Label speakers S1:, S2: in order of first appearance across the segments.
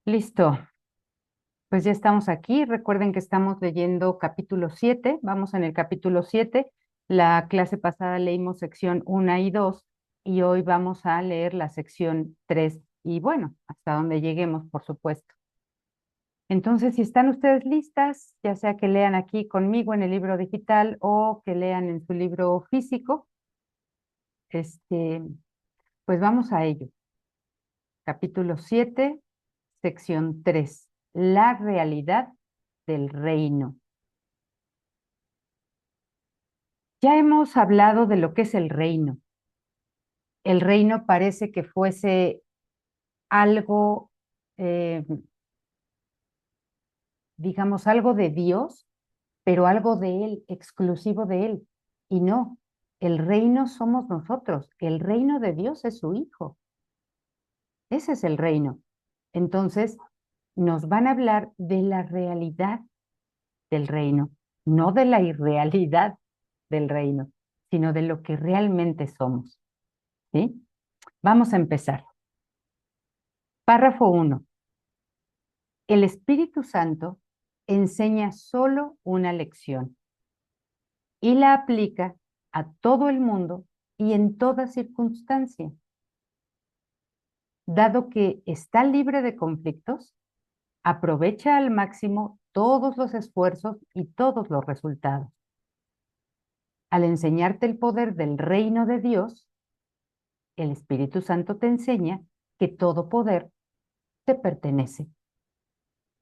S1: Listo, pues ya estamos aquí. Recuerden que estamos leyendo capítulo 7. Vamos en el capítulo 7. La clase pasada leímos sección 1 y 2 y hoy vamos a leer la sección 3 y bueno, hasta donde lleguemos, por supuesto. Entonces, si están ustedes listas, ya sea que lean aquí conmigo en el libro digital o que lean en su libro físico, este, pues vamos a ello. Capítulo 7, sección 3. La realidad del reino. Ya hemos hablado de lo que es el reino. El reino parece que fuese algo, eh, digamos, algo de Dios, pero algo de Él, exclusivo de Él. Y no, el reino somos nosotros. El reino de Dios es su Hijo. Ese es el reino. Entonces, nos van a hablar de la realidad del reino, no de la irrealidad del reino, sino de lo que realmente somos. ¿Sí? Vamos a empezar. Párrafo 1. El Espíritu Santo enseña solo una lección y la aplica a todo el mundo y en toda circunstancia. Dado que está libre de conflictos, aprovecha al máximo todos los esfuerzos y todos los resultados. Al enseñarte el poder del reino de Dios, el Espíritu Santo te enseña que todo poder te pertenece.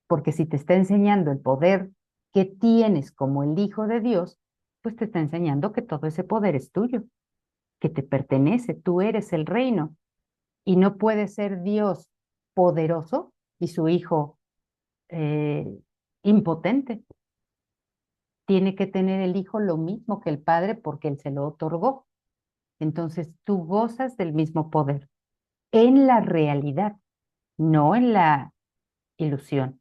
S1: Porque si te está enseñando el poder que tienes como el Hijo de Dios, pues te está enseñando que todo ese poder es tuyo, que te pertenece, tú eres el reino. Y no puede ser Dios poderoso y su Hijo eh, impotente. Tiene que tener el Hijo lo mismo que el Padre porque Él se lo otorgó. Entonces tú gozas del mismo poder en la realidad, no en la ilusión.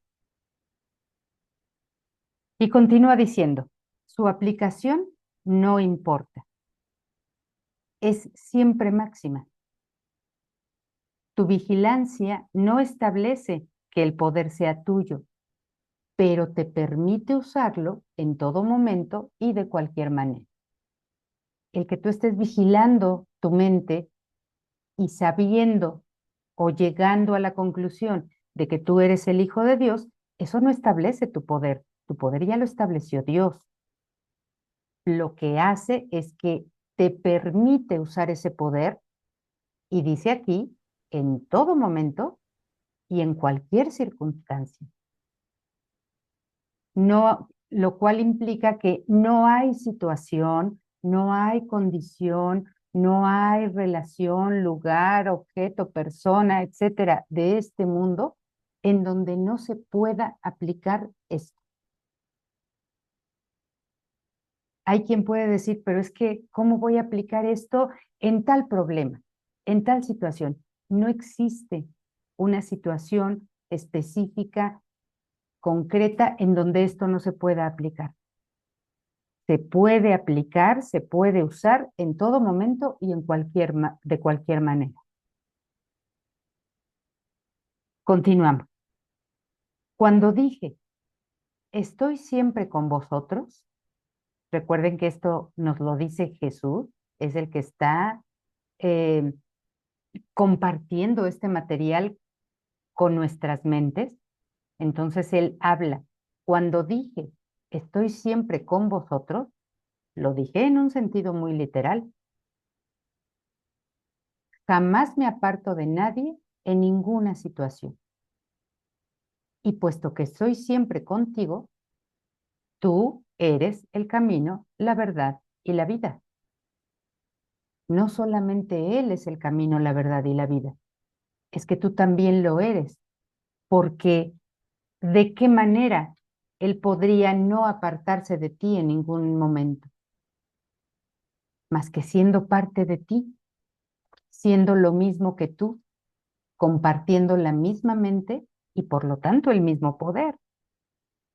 S1: Y continúa diciendo, su aplicación no importa, es siempre máxima. Tu vigilancia no establece que el poder sea tuyo, pero te permite usarlo en todo momento y de cualquier manera. El que tú estés vigilando tu mente y sabiendo o llegando a la conclusión de que tú eres el Hijo de Dios, eso no establece tu poder. Tu poder ya lo estableció Dios. Lo que hace es que te permite usar ese poder y dice aquí, en todo momento y en cualquier circunstancia. No, lo cual implica que no hay situación, no hay condición, no hay relación, lugar, objeto, persona, etcétera, de este mundo en donde no se pueda aplicar esto. Hay quien puede decir, pero es que, ¿cómo voy a aplicar esto en tal problema, en tal situación? No existe una situación específica, concreta, en donde esto no se pueda aplicar. Se puede aplicar, se puede usar en todo momento y en de cualquier manera. Continuamos. Cuando dije, estoy siempre con vosotros, recuerden que esto nos lo dice Jesús, es el que está eh, compartiendo este material con nuestras mentes. Entonces Él habla. Cuando dije, estoy siempre con vosotros, lo dije en un sentido muy literal. Jamás me aparto de nadie en ninguna situación. Y puesto que soy siempre contigo, tú eres el camino, la verdad y la vida. No solamente Él es el camino, la verdad y la vida, es que tú también lo eres, porque ¿de qué manera Él podría no apartarse de ti en ningún momento? Más que siendo parte de ti, siendo lo mismo que tú, compartiendo la misma mente y por lo tanto el mismo poder.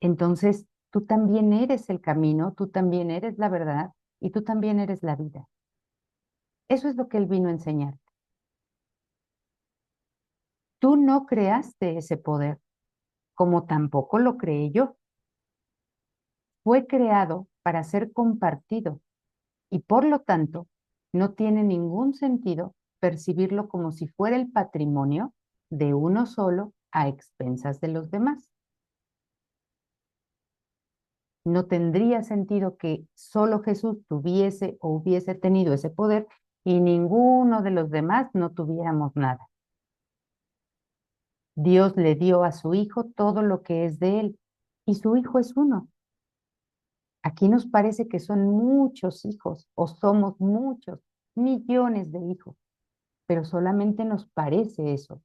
S1: Entonces, tú también eres el camino, tú también eres la verdad y tú también eres la vida. Eso es lo que Él vino a enseñar. Tú no creaste ese poder, como tampoco lo creé yo. Fue creado para ser compartido y por lo tanto no tiene ningún sentido percibirlo como si fuera el patrimonio de uno solo a expensas de los demás. No tendría sentido que solo Jesús tuviese o hubiese tenido ese poder y ninguno de los demás no tuviéramos nada. Dios le dio a su Hijo todo lo que es de él y su Hijo es uno. Aquí nos parece que son muchos hijos o somos muchos, millones de hijos, pero solamente nos parece eso,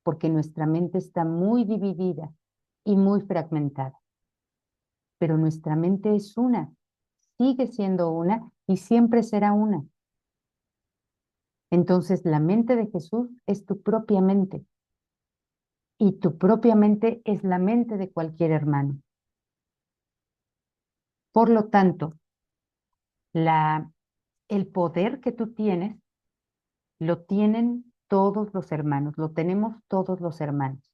S1: porque nuestra mente está muy dividida y muy fragmentada. Pero nuestra mente es una, sigue siendo una y siempre será una. Entonces la mente de Jesús es tu propia mente y tu propia mente es la mente de cualquier hermano. Por lo tanto, el poder que tú tienes lo tienen todos los hermanos, lo tenemos todos los hermanos.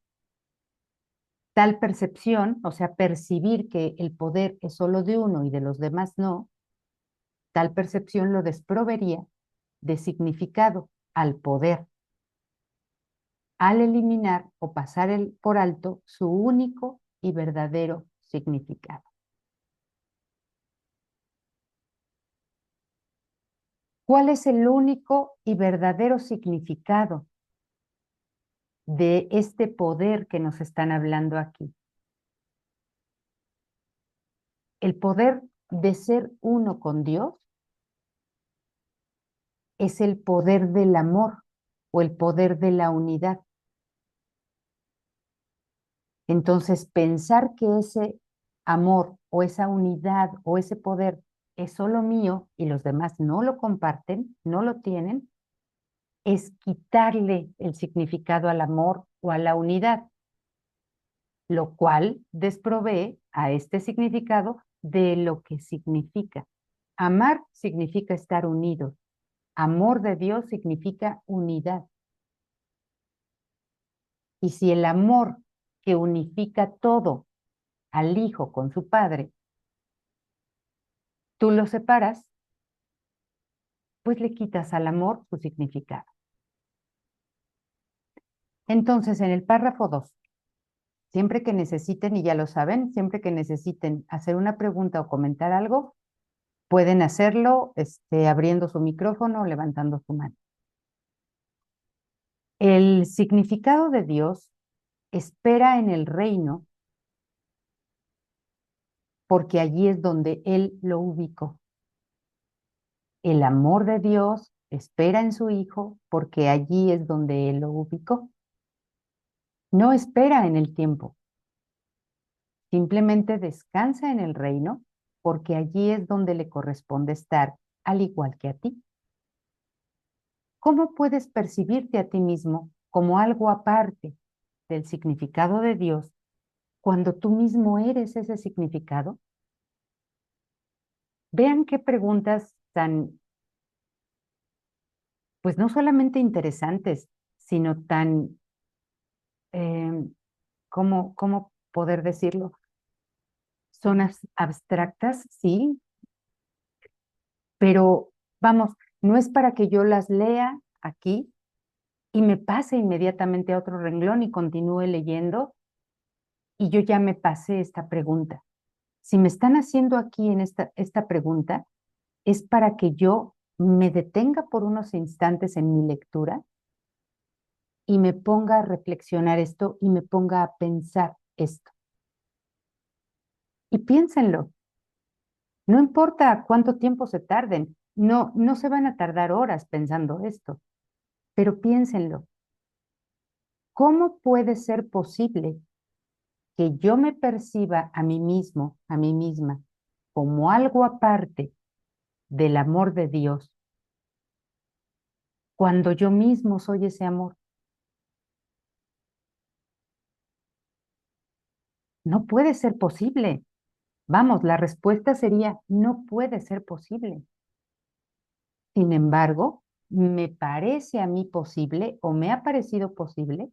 S1: Tal percepción, o sea, percibir que el poder es solo de uno y de los demás no, tal percepción lo desproveería de significado al poder, al eliminar o pasar por alto su único y verdadero significado. ¿Cuál es el único y verdadero significado de este poder que nos están hablando aquí? El poder de ser uno con Dios es el poder del amor o el poder de la unidad. Entonces, pensar que ese amor o esa unidad o ese poder es solo mío y los demás no lo comparten, no lo tienen, es quitarle el significado al amor o a la unidad, lo cual desprovee a este significado de lo que significa. Amar significa estar unidos. Amor de Dios significa unidad. Y si el amor que unifica todo al Hijo con su Padre, tú lo separas, pues le quitas al amor su significado. Entonces, en el párrafo 2, siempre que necesiten, y ya lo saben, siempre que necesiten hacer una pregunta o comentar algo, pueden hacerlo abriendo su micrófono o levantando su mano. El significado de Dios espera en el reino porque allí es donde Él lo ubicó. El amor de Dios espera en su Hijo porque allí es donde Él lo ubicó. No espera en el tiempo, simplemente descansa en el reino porque allí es donde le corresponde estar, al igual que a ti. ¿Cómo puedes percibirte a ti mismo como algo aparte del significado de Dios cuando tú mismo eres ese significado? Vean qué preguntas tan, pues no solamente interesantes, sino tan, ¿cómo poder decirlo? Son abstractas, sí, pero vamos, no es para que yo las lea aquí y me pase inmediatamente a otro renglón y continúe leyendo y yo ya me pasé esta pregunta. Si me están haciendo aquí en esta pregunta, es para que yo me detenga por unos instantes en mi lectura y me ponga a reflexionar esto y me ponga a pensar esto. Y piénsenlo, no importa cuánto tiempo se tarden, no se van a tardar horas pensando esto, pero piénsenlo. ¿Cómo puede ser posible que yo me perciba a mí mismo, a mí misma, como algo aparte del amor de Dios, cuando yo mismo soy ese amor? No puede ser posible. Vamos, la respuesta sería, no puede ser posible. Sin embargo, me parece a mí posible o me ha parecido posible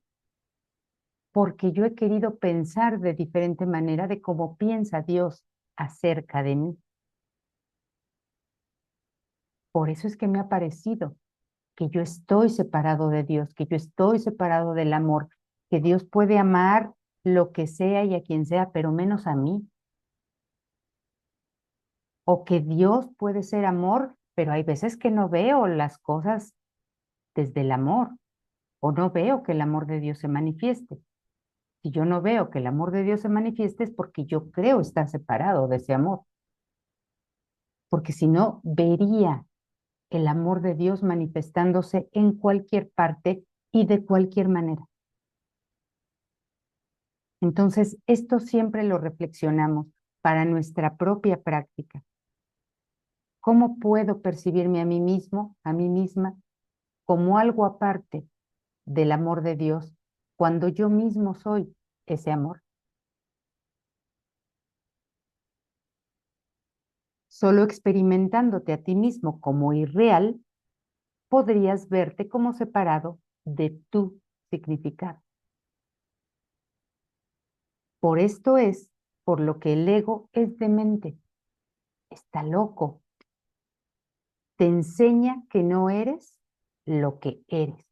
S1: porque yo he querido pensar de diferente manera de cómo piensa Dios acerca de mí. Por eso es que me ha parecido que yo estoy separado de Dios, que yo estoy separado del amor, que Dios puede amar lo que sea y a quien sea, pero menos a mí. O que Dios puede ser amor, pero hay veces que no veo las cosas desde el amor, o no veo que el amor de Dios se manifieste. Si yo no veo que el amor de Dios se manifieste es porque yo creo estar separado de ese amor, porque si no, vería el amor de Dios manifestándose en cualquier parte y de cualquier manera. Entonces, esto siempre lo reflexionamos para nuestra propia práctica. ¿Cómo puedo percibirme a mí mismo, a mí misma, como algo aparte del amor de Dios cuando yo mismo soy ese amor? Solo experimentándote a ti mismo como irreal, podrías verte como separado de tu significado. Por esto es por lo que el ego es demente, está loco, te enseña que no eres lo que eres.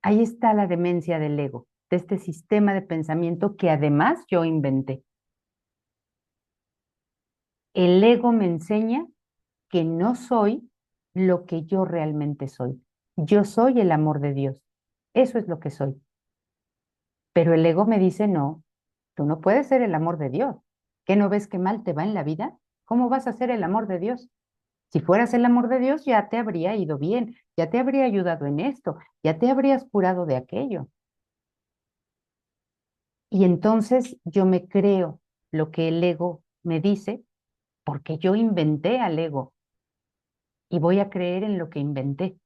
S1: Ahí está la demencia del ego, de este sistema de pensamiento que además yo inventé. El ego me enseña que no soy lo que yo realmente soy. Yo soy el amor de Dios. Eso es lo que soy. Pero el ego me dice, no, tú no puedes ser el amor de Dios. ¿Qué no ves que mal te va en la vida? ¿Cómo vas a ser el amor de Dios? Si fueras el amor de Dios, ya te habría ido bien, ya te habría ayudado en esto, ya te habrías curado de aquello. Y entonces yo me creo lo que el ego me dice, porque yo inventé al ego y voy a creer en lo que inventé.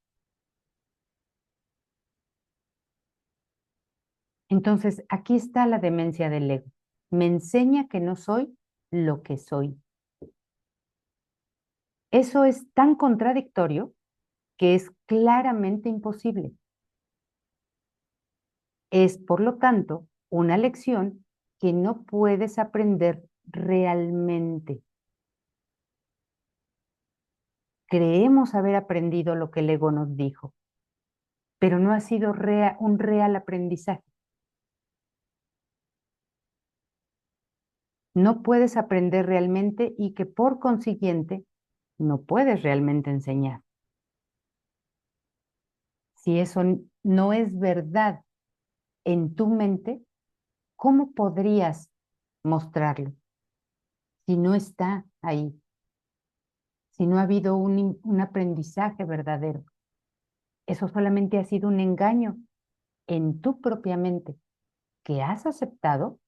S1: Entonces, aquí está la demencia del ego. Me enseña que no soy lo que soy. Eso es tan contradictorio que es claramente imposible. Es, por lo tanto, una lección que no puedes aprender realmente. Creemos haber aprendido lo que el ego nos dijo, pero no ha sido un real aprendizaje. No puedes aprender realmente y que por consiguiente no puedes realmente enseñar. Si eso no es verdad en tu mente, ¿cómo podrías mostrarlo si no está ahí? Si no ha habido un aprendizaje verdadero. Eso solamente ha sido un engaño en tu propia mente que has aceptado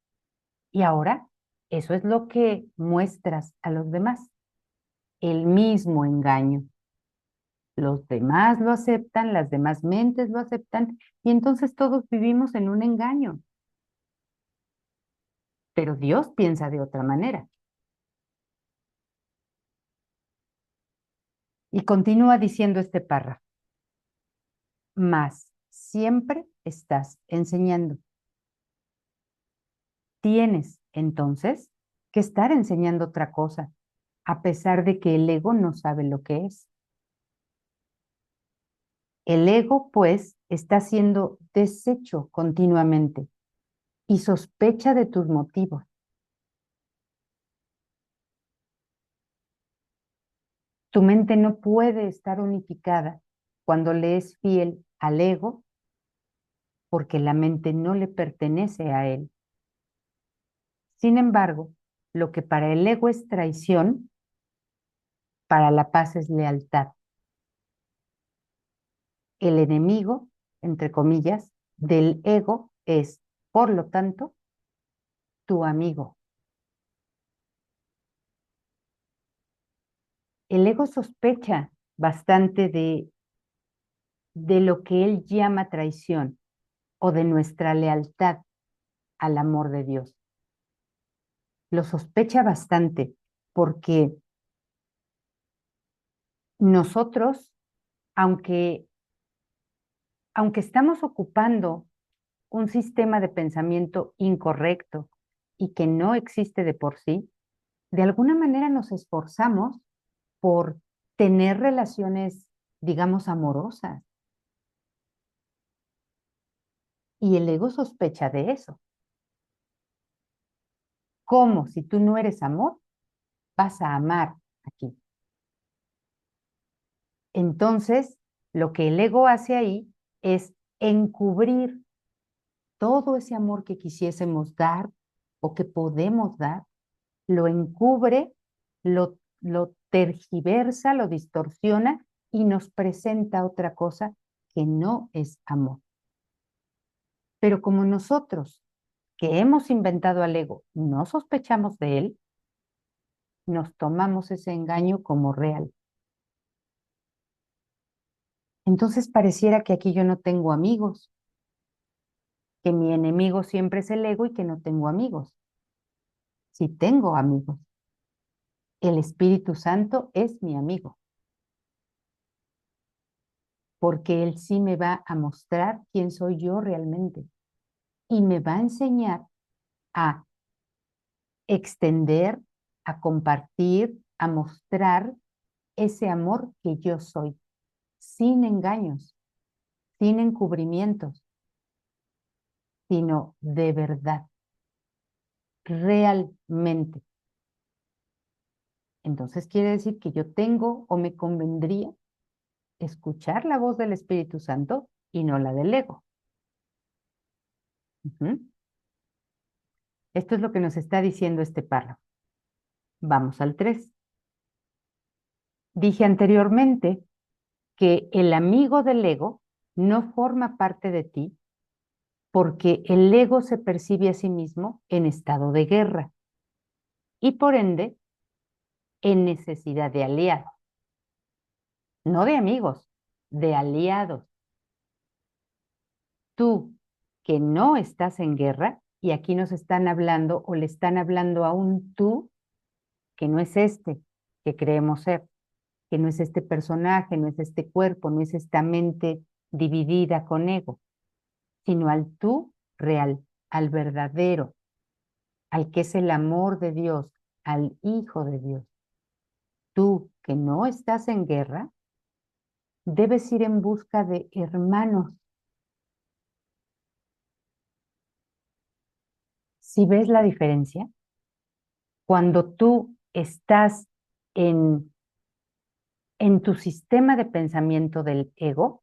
S1: y ahora eso es lo que muestras a los demás. El mismo engaño. Los demás lo aceptan, las demás mentes lo aceptan y entonces todos vivimos en un engaño. Pero Dios piensa de otra manera. Y continúa diciendo este párrafo. Mas siempre estás enseñando. Tienes, entonces, que estar enseñando otra cosa, a pesar de que el ego no sabe lo que es. El ego, pues, está siendo deshecho continuamente y sospecha de tus motivos. Tu mente no puede estar unificada cuando le es fiel al ego porque la mente no le pertenece a él. Sin embargo, lo que para el ego es traición, para la paz es lealtad. El enemigo, entre comillas, del ego es, por lo tanto, tu amigo. El ego sospecha bastante de lo que él llama traición o de nuestra lealtad al amor de Dios. Lo sospecha bastante porque nosotros, aunque aunque estamos ocupando un sistema de pensamiento incorrecto y que no existe de por sí, de alguna manera nos esforzamos por tener relaciones, digamos, amorosas. Y el ego sospecha de eso. ¿Cómo? Si tú no eres amor, vas a amar aquí. Entonces, lo que el ego hace ahí es encubrir todo ese amor que quisiésemos dar o que podemos dar, lo encubre, lo tergiversa, lo distorsiona y nos presenta otra cosa que no es amor. Pero como nosotros, que hemos inventado al ego, no sospechamos de él, nos tomamos ese engaño como real. Entonces pareciera que aquí yo no tengo amigos, que mi enemigo siempre es el ego y que no tengo amigos. Sí tengo amigos. El Espíritu Santo es mi amigo, porque Él sí me va a mostrar quién soy yo realmente y me va a enseñar a extender, a compartir, a mostrar ese amor que yo soy, sin engaños, sin encubrimientos, sino de verdad, realmente. Entonces quiere decir que yo tengo o me convendría escuchar la voz del Espíritu Santo y no la del ego. Ujú. Esto es lo que nos está diciendo este párrafo. Vamos al 3. Dije anteriormente que el amigo del ego no forma parte de ti porque el ego se percibe a sí mismo en estado de guerra y por ende en necesidad de aliados, no de amigos, de aliados. Tú que no estás en guerra, y aquí nos están hablando o le están hablando a un tú que no es este que creemos ser, que no es este personaje, no es este cuerpo, no es esta mente dividida con ego, sino al tú real, al verdadero, al que es el amor de Dios, al Hijo de Dios. Tú que no estás en guerra, debes ir en busca de hermanos. ¿Si ves la diferencia? Cuando tú estás en, en tu sistema de pensamiento del ego,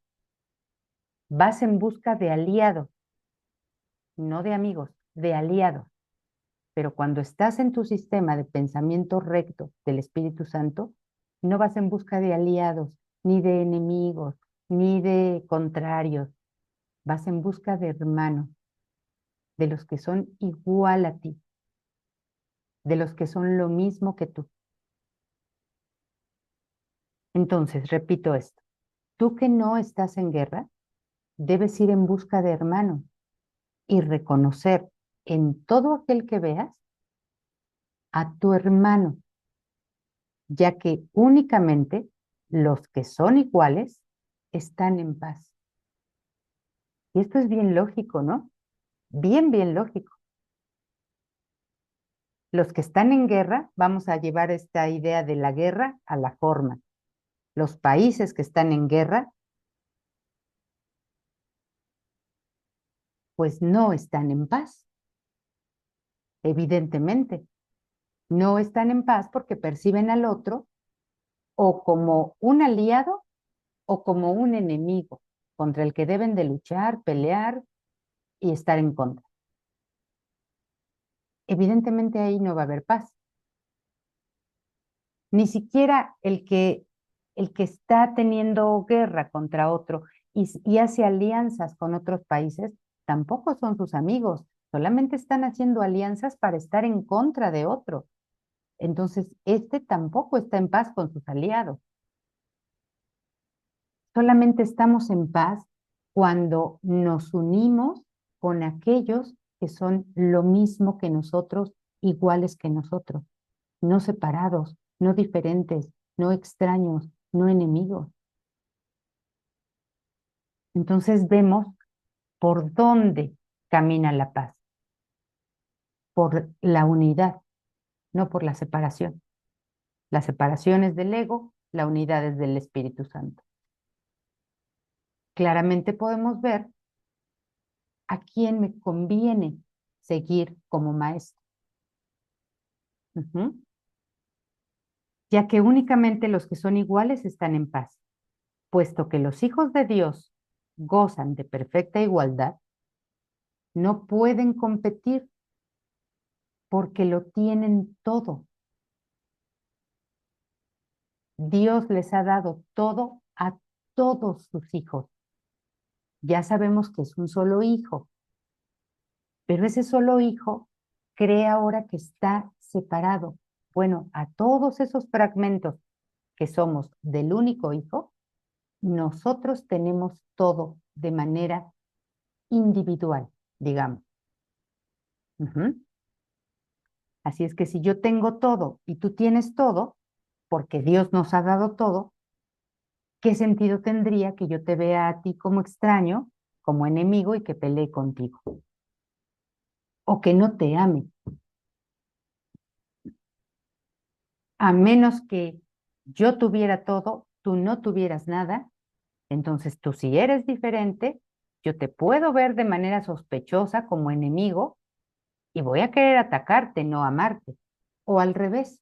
S1: vas en busca de aliados, no de amigos, de aliados. Pero cuando estás en tu sistema de pensamiento recto del Espíritu Santo, no vas en busca de aliados, ni de enemigos, ni de contrarios. Vas en busca de hermanos, de los que son igual a ti, de los que son lo mismo que tú. Entonces, repito esto. Tú que no estás en guerra, debes ir en busca de hermanos y reconocer en todo aquel que veas a tu hermano, ya que únicamente los que son iguales están en paz. Y esto es bien lógico, ¿no? Bien, bien lógico. Los que están en guerra, vamos a llevar esta idea de la guerra a la forma. Los países que están en guerra, pues no están en paz, evidentemente. No están en paz porque perciben al otro o como un aliado o como un enemigo contra el que deben de luchar, pelear y estar en contra. Evidentemente ahí no va a haber paz. Ni siquiera el que está teniendo guerra contra otro y hace alianzas con otros países, tampoco son sus amigos, solamente están haciendo alianzas para estar en contra de otro. Entonces, este tampoco está en paz con sus aliados. Solamente estamos en paz cuando nos unimos con aquellos que son lo mismo que nosotros, iguales que nosotros, no separados, no diferentes, no extraños, no enemigos. Entonces vemos por dónde camina la paz, por la unidad, no por la separación. La separación es del ego, la unidad es del Espíritu Santo. Claramente podemos ver a quién me conviene seguir como maestro. Ya que únicamente los que son iguales están en paz, puesto que los hijos de Dios gozan de perfecta igualdad, no pueden competir porque lo tienen todo. Dios les ha dado todo a todos sus hijos. Ya sabemos que es un solo hijo, pero ese solo hijo cree ahora que está separado. Bueno, a todos esos fragmentos que somos del único hijo, nosotros tenemos todo de manera individual, digamos. Así es que si yo tengo todo y tú tienes todo, porque Dios nos ha dado todo, ¿qué sentido tendría que yo te vea a ti como extraño, como enemigo y que pelee contigo? O que no te ame. A menos que yo tuviera todo, tú no tuvieras nada, entonces tú si eres diferente, yo te puedo ver de manera sospechosa como enemigo y voy a querer atacarte, no amarte. O al revés,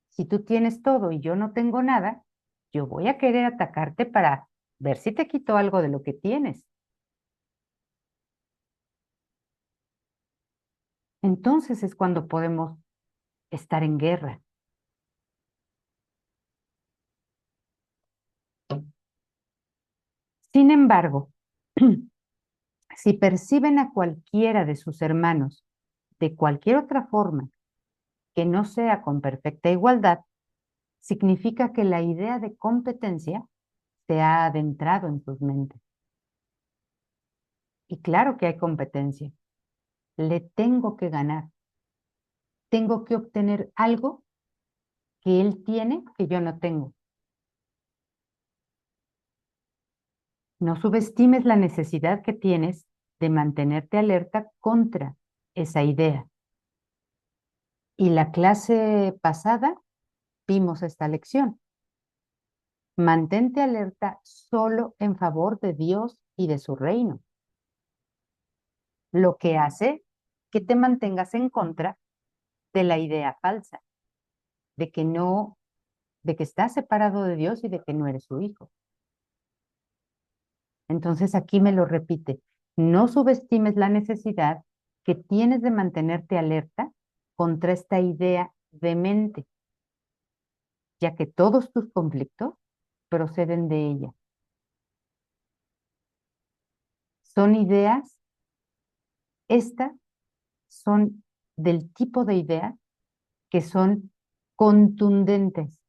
S1: si tú tienes todo y yo no tengo nada, yo voy a querer atacarte para ver si te quito algo de lo que tienes. Entonces es cuando podemos estar en guerra. Sin embargo, si perciben a cualquiera de sus hermanos de cualquier otra forma que no sea con perfecta igualdad, significa que la idea de competencia se ha adentrado en sus mentes. Y claro que hay competencia. Le tengo que ganar. Tengo que obtener algo que él tiene que yo no tengo. No subestimes la necesidad que tienes de mantenerte alerta contra esa idea. Y la clase pasada vimos esta lección. Mantente alerta solo en favor de Dios y de su reino, lo que hace que te mantengas en contra de la idea falsa, de que no, de que estás separado de Dios y de que no eres su hijo. Entonces aquí me lo repite, no subestimes la necesidad que tienes de mantenerte alerta contra esta idea demente, ya que todos tus conflictos proceden de ella. Son ideas, estas son del tipo de ideas que son contundentes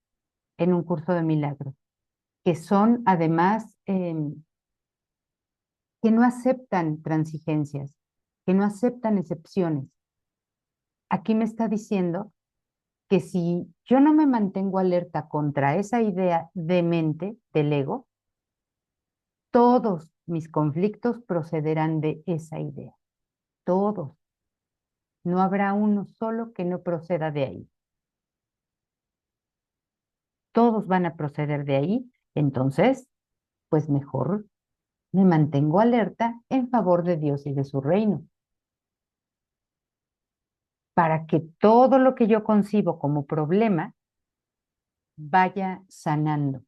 S1: en un curso de milagros, que son además que no aceptan transigencias, que no aceptan excepciones. Aquí me está diciendo que si yo no me mantengo alerta contra esa idea demente del ego, todos mis conflictos procederán de esa idea. Todos. No habrá uno solo que no proceda de ahí. Todos van a proceder de ahí. Entonces, pues mejor me mantengo alerta en favor de Dios y de su reino, para que todo lo que yo concibo como problema vaya sanando.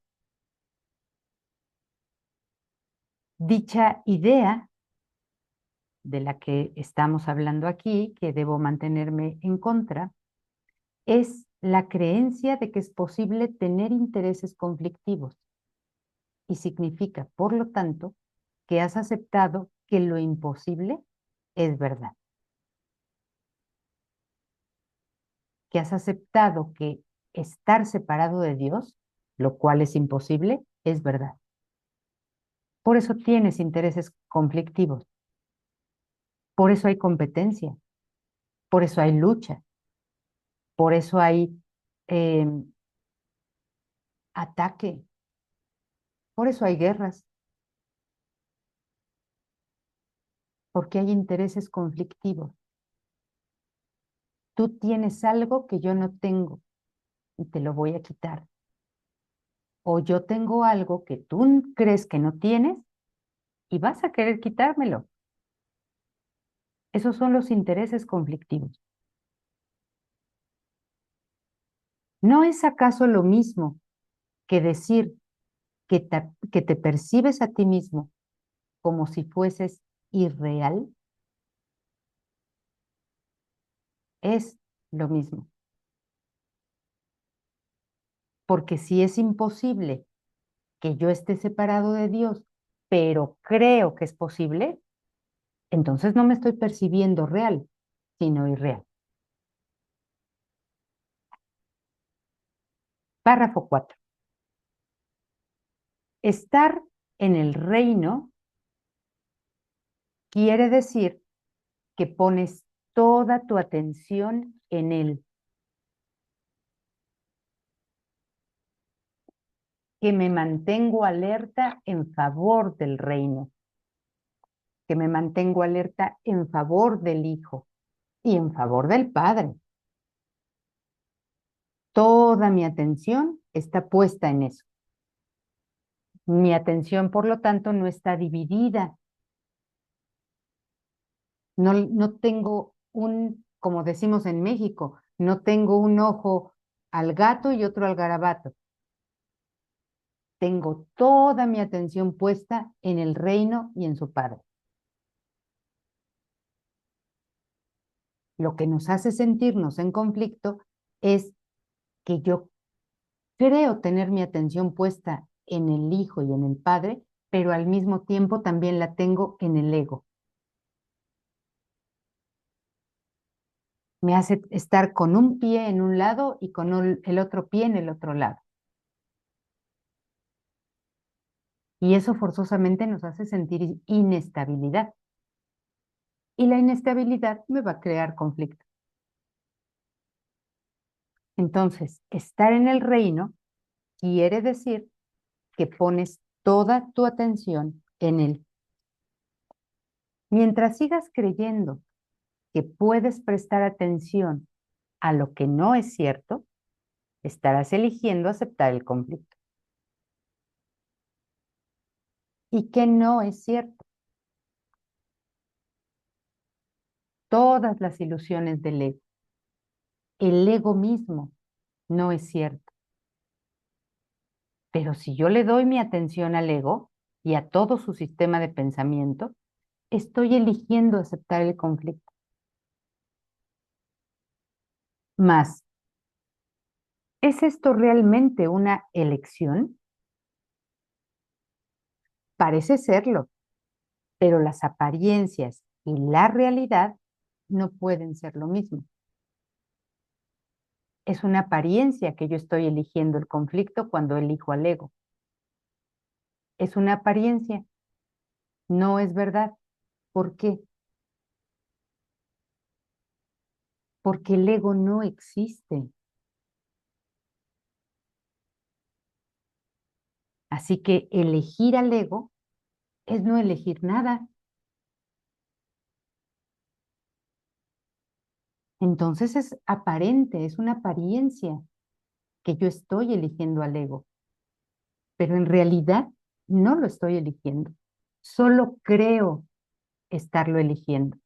S1: Dicha idea de la que estamos hablando aquí, que debo mantenerme en contra, es la creencia de que es posible tener intereses conflictivos y significa, por lo tanto, que has aceptado que lo imposible es verdad, que has aceptado que estar separado de Dios, lo cual es imposible, es verdad. Por eso tienes intereses conflictivos, por eso hay competencia, por eso hay lucha, por eso hay eh, ataque, por eso hay guerras. porque hay intereses conflictivos. Tú tienes algo que yo no tengo y te lo voy a quitar. O yo tengo algo que tú crees que no tienes y vas a querer quitármelo. Esos son los intereses conflictivos. ¿No es acaso lo mismo que decir que te percibes a ti mismo como si fueses irreal? Es lo mismo. Porque si es imposible que yo esté separado de Dios, pero creo que es posible, entonces no me estoy percibiendo real, sino irreal. Párrafo 4. Estar en el reino quiere decir que pones toda tu atención en él, que me mantengo alerta en favor del reino, que me mantengo alerta en favor del Hijo y en favor del Padre. Toda mi atención está puesta en eso. Mi atención, por lo tanto, no está dividida. No tengo como decimos en México, no tengo un ojo al gato y otro al garabato. Tengo toda mi atención puesta en el reino y en su Padre. Lo que nos hace sentirnos en conflicto es que yo creo tener mi atención puesta en el Hijo y en el Padre, pero al mismo tiempo también la tengo en el ego. Me hace estar con un pie en un lado y con el otro pie en el otro lado. Y eso forzosamente nos hace sentir inestabilidad. Y la inestabilidad me va a crear conflicto. Entonces, estar en el reino quiere decir que pones toda tu atención en él. Mientras sigas creyendo que puedes prestar atención a lo que no es cierto, estarás eligiendo aceptar el conflicto. ¿Y qué no es cierto? Todas las ilusiones del ego. El ego mismo no es cierto. Pero si yo le doy mi atención al ego y a todo su sistema de pensamiento, estoy eligiendo aceptar el conflicto. Más, ¿es esto realmente una elección? Parece serlo, pero las apariencias y la realidad no pueden ser lo mismo. Es una apariencia que yo estoy eligiendo el conflicto cuando elijo al ego. Es una apariencia, no es verdad. ¿Por qué? Porque el ego no existe. Así que elegir al ego es no elegir nada. Entonces es aparente, es una apariencia que yo estoy eligiendo al ego, pero en realidad no lo estoy eligiendo. Solo creo estarlo eligiendo.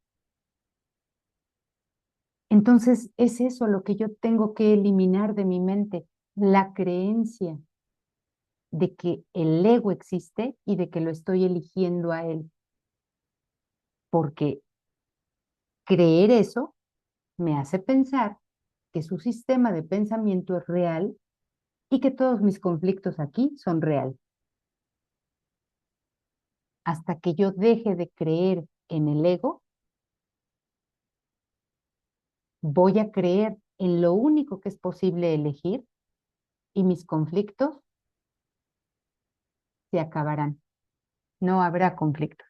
S1: Entonces es eso lo que yo tengo que eliminar de mi mente, la creencia de que el ego existe y de que lo estoy eligiendo a él. Porque creer eso me hace pensar que su sistema de pensamiento es real y que todos mis conflictos aquí son reales. Hasta que yo deje de creer en el ego, voy a creer en lo único que es posible elegir y mis conflictos se acabarán. No habrá conflictos,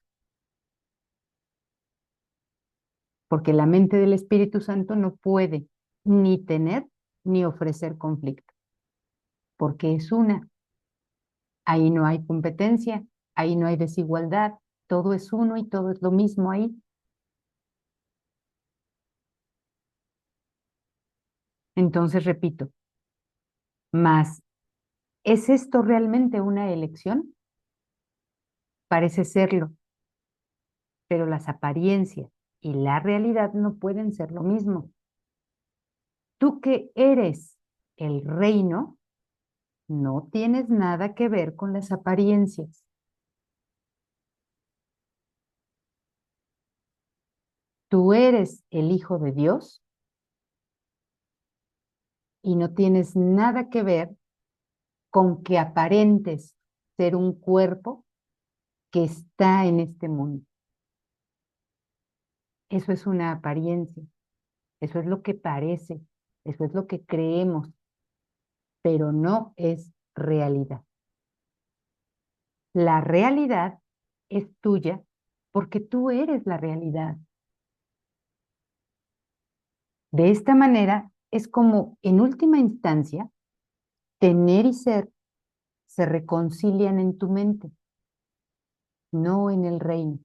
S1: porque la mente del Espíritu Santo no puede ni tener ni ofrecer conflicto, porque es una. Ahí no hay competencia, ahí no hay desigualdad, todo es uno y todo es lo mismo ahí. Entonces repito, mas, ¿es esto realmente una elección? Parece serlo, pero las apariencias y la realidad no pueden ser lo mismo. Tú que eres el reino, no tienes nada que ver con las apariencias. Tú eres el Hijo de Dios y no tienes nada que ver con que aparentes ser un cuerpo que está en este mundo. Eso es una apariencia, eso es lo que parece, eso es lo que creemos, pero no es realidad. La realidad es tuya porque tú eres la realidad. De esta manera es como, en última instancia, tener y ser se reconcilian en tu mente, no en el reino,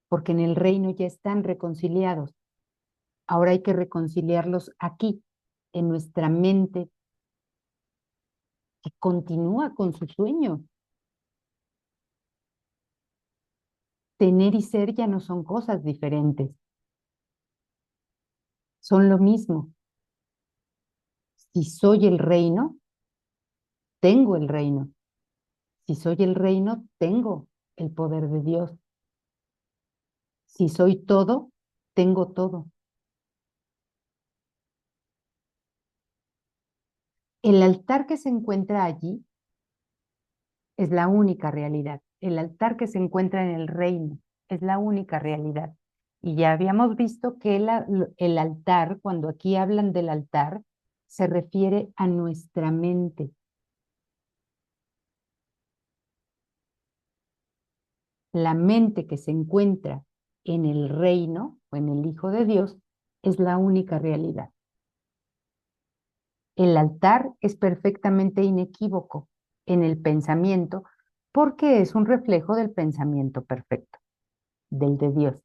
S1: porque en el reino ya están reconciliados. Ahora hay que reconciliarlos aquí, en nuestra mente, que continúa con su sueño. Tener y ser ya no son cosas diferentes, son lo mismo. Si soy el reino, tengo el reino. Si soy el reino, tengo el poder de Dios. Si soy todo, tengo todo. El altar que se encuentra allí es la única realidad. El altar que se encuentra en el reino es la única realidad. Y ya habíamos visto que el altar, cuando aquí hablan del altar, se refiere a nuestra mente. La mente que se encuentra en el reino o en el Hijo de Dios es la única realidad. El altar es perfectamente inequívoco en el pensamiento porque es un reflejo del pensamiento perfecto, del de Dios.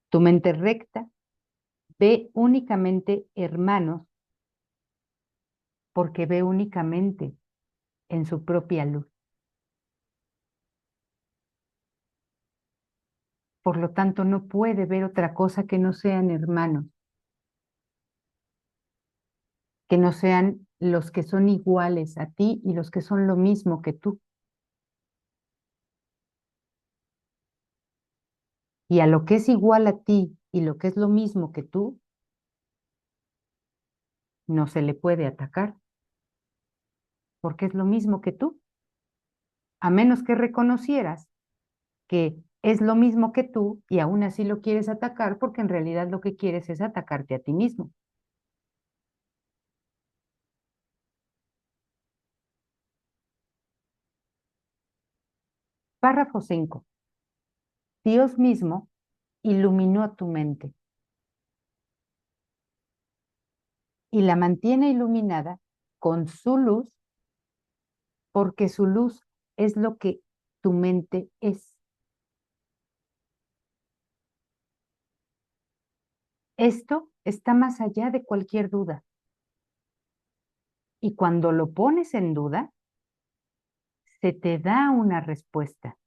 S1: Tu mente recta ve únicamente hermanos porque ve únicamente en su propia luz. Por lo tanto, no puede ver otra cosa que no sean hermanos, que no sean los que son iguales a ti y los que son lo mismo que tú. Y a lo que es igual a ti y lo que es lo mismo que tú, no se le puede atacar, porque es lo mismo que tú, a menos que reconocieras que es lo mismo que tú y aún así lo quieres atacar porque en realidad lo que quieres es atacarte a ti mismo. Párrafo 5. Dios mismo iluminó tu mente y la mantiene iluminada con su luz porque su luz es lo que tu mente es. Esto está más allá de cualquier duda. Y cuando lo pones en duda, se te da una respuesta.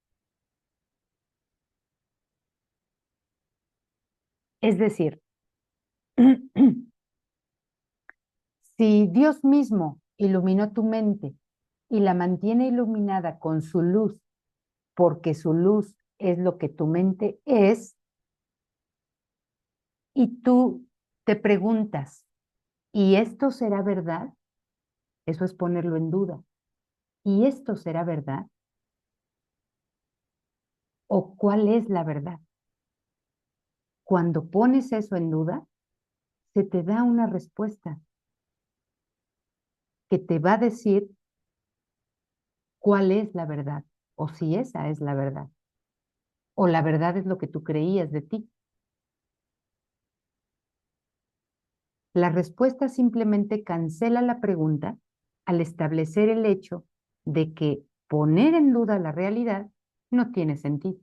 S1: Es decir, si Dios mismo iluminó tu mente y la mantiene iluminada con su luz, porque su luz es lo que tu mente es, y tú te preguntas, ¿y esto será verdad? Eso es ponerlo en duda. ¿Y esto será verdad? ¿O cuál es la verdad? Cuando pones eso en duda, se te da una respuesta que te va a decir cuál es la verdad, o si esa es la verdad, o la verdad es lo que tú creías de ti. La respuesta simplemente cancela la pregunta al establecer el hecho de que poner en duda la realidad no tiene sentido.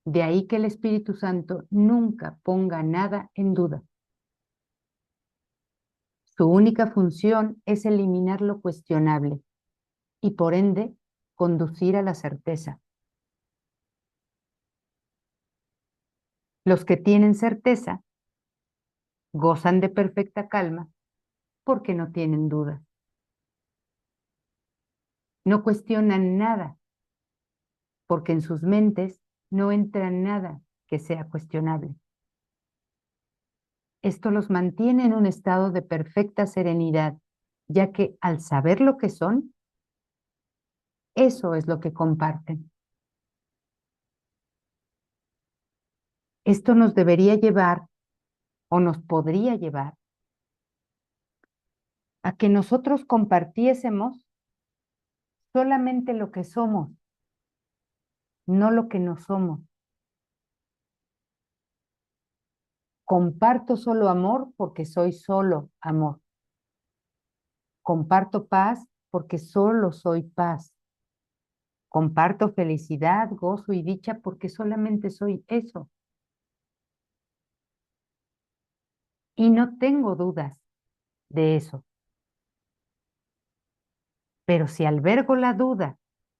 S1: De ahí que el Espíritu Santo nunca ponga nada en duda. Su única función es eliminar lo cuestionable y por ende conducir a la certeza. Los que tienen certeza gozan de perfecta calma porque no tienen duda. No cuestionan nada porque en sus mentes no entra nada que sea cuestionable. Esto los mantiene en un estado de perfecta serenidad, ya que al saber lo que son, eso es lo que comparten. Esto nos debería llevar o nos podría llevar a que nosotros compartiésemos solamente lo que somos, no lo que no somos. Comparto solo amor porque soy solo amor. Comparto paz porque solo soy paz. Comparto felicidad, gozo y dicha porque solamente soy eso. Y no tengo dudas de eso. Pero si albergo la duda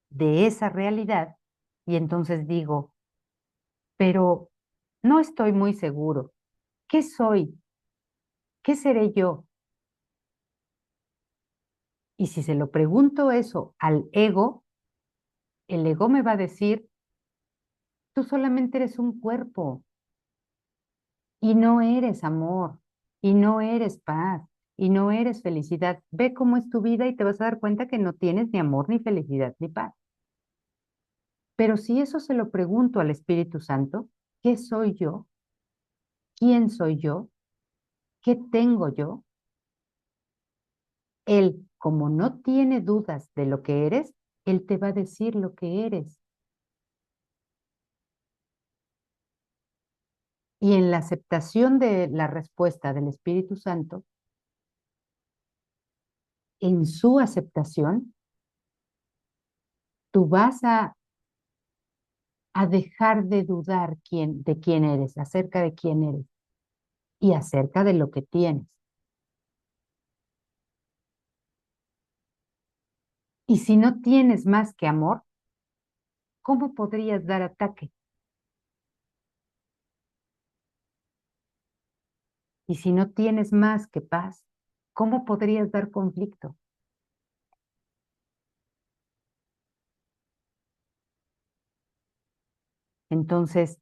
S1: de esa realidad y entonces digo, pero no estoy muy seguro, ¿qué soy? ¿Qué seré yo? Y si se lo pregunto eso al ego, el ego me va a decir, tú solamente eres un cuerpo y no eres amor y no eres paz y no eres felicidad. Ve cómo es tu vida y te vas a dar cuenta que no tienes ni amor, ni felicidad, ni paz. Pero si eso se lo pregunto al Espíritu Santo, ¿qué soy yo? ¿Quién soy yo? ¿Qué tengo yo? Él, como no tiene dudas de lo que eres, él te va a decir lo que eres. Y en la aceptación de la respuesta del Espíritu Santo, en su aceptación, tú vas a dejar de dudar de quién eres, acerca de quién eres y acerca de lo que tienes. Y si no tienes más que amor, ¿cómo podrías dar ataque? Y si no tienes más que paz, ¿cómo podrías dar conflicto? Entonces,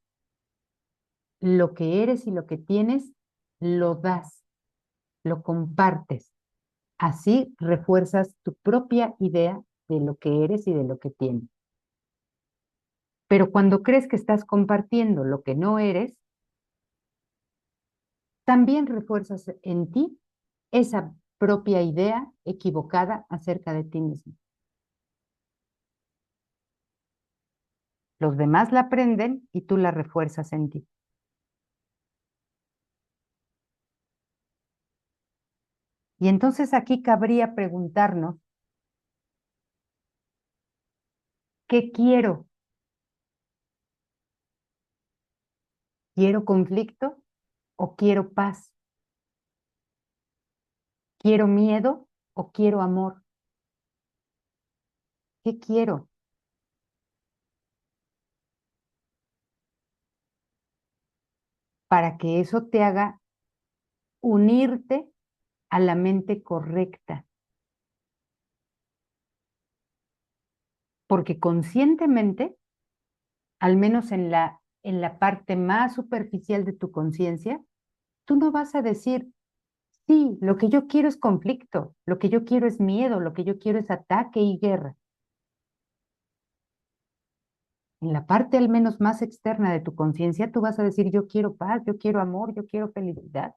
S1: lo que eres y lo que tienes, lo das, lo compartes. Así refuerzas tu propia idea de lo que eres y de lo que tienes. Pero cuando crees que estás compartiendo lo que no eres, también refuerzas en ti esa propia idea equivocada acerca de ti mismo. Los demás la aprenden y tú la refuerzas en ti. Y entonces aquí cabría preguntarnos, ¿qué quiero? ¿Quiero conflicto o quiero paz? ¿Quiero miedo o quiero amor? ¿Qué quiero? Para que eso te haga unirte a la mente correcta. Porque conscientemente, al menos en la parte más superficial de tu conciencia, tú no vas a decir, sí, lo que yo quiero es conflicto, lo que yo quiero es miedo, lo que yo quiero es ataque y guerra. En la parte al menos más externa de tu conciencia, tú vas a decir, yo quiero paz, yo quiero amor, yo quiero felicidad.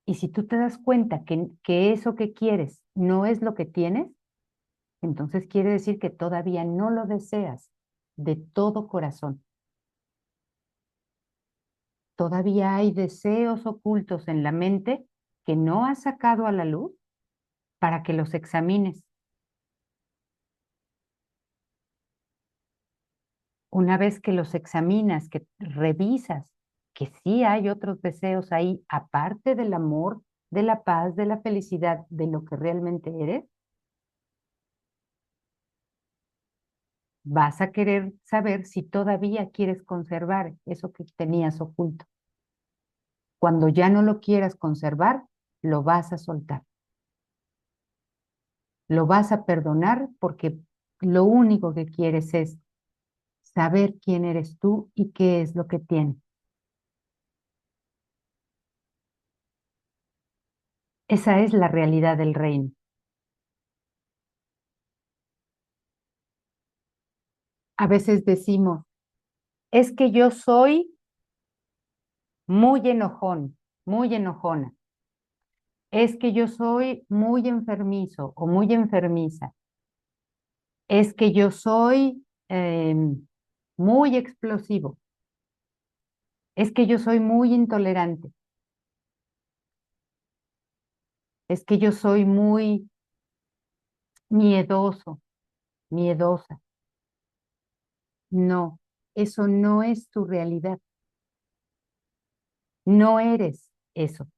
S1: Y si tú te das cuenta que eso que quieres no es lo que tienes, entonces quiere decir que todavía no lo deseas de todo corazón. Todavía hay deseos ocultos en la mente que no has sacado a la luz para que los examines. Una vez que los examinas, que revisas, que sí hay otros deseos ahí, aparte del amor, de la paz, de la felicidad, de lo que realmente eres, vas a querer saber si todavía quieres conservar eso que tenías oculto. Cuando ya no lo quieras conservar, lo vas a soltar. Lo vas a perdonar porque lo único que quieres es saber quién eres tú y qué es lo que tienes. Esa es la realidad del reino. A veces decimos, es que yo soy muy enojón, muy enojona. Es que yo soy muy enfermizo o muy enfermiza. Es que yo soy muy explosivo. Es que yo soy muy intolerante. Es que yo soy muy miedoso, miedosa. No, eso no es tu realidad. No eres eso.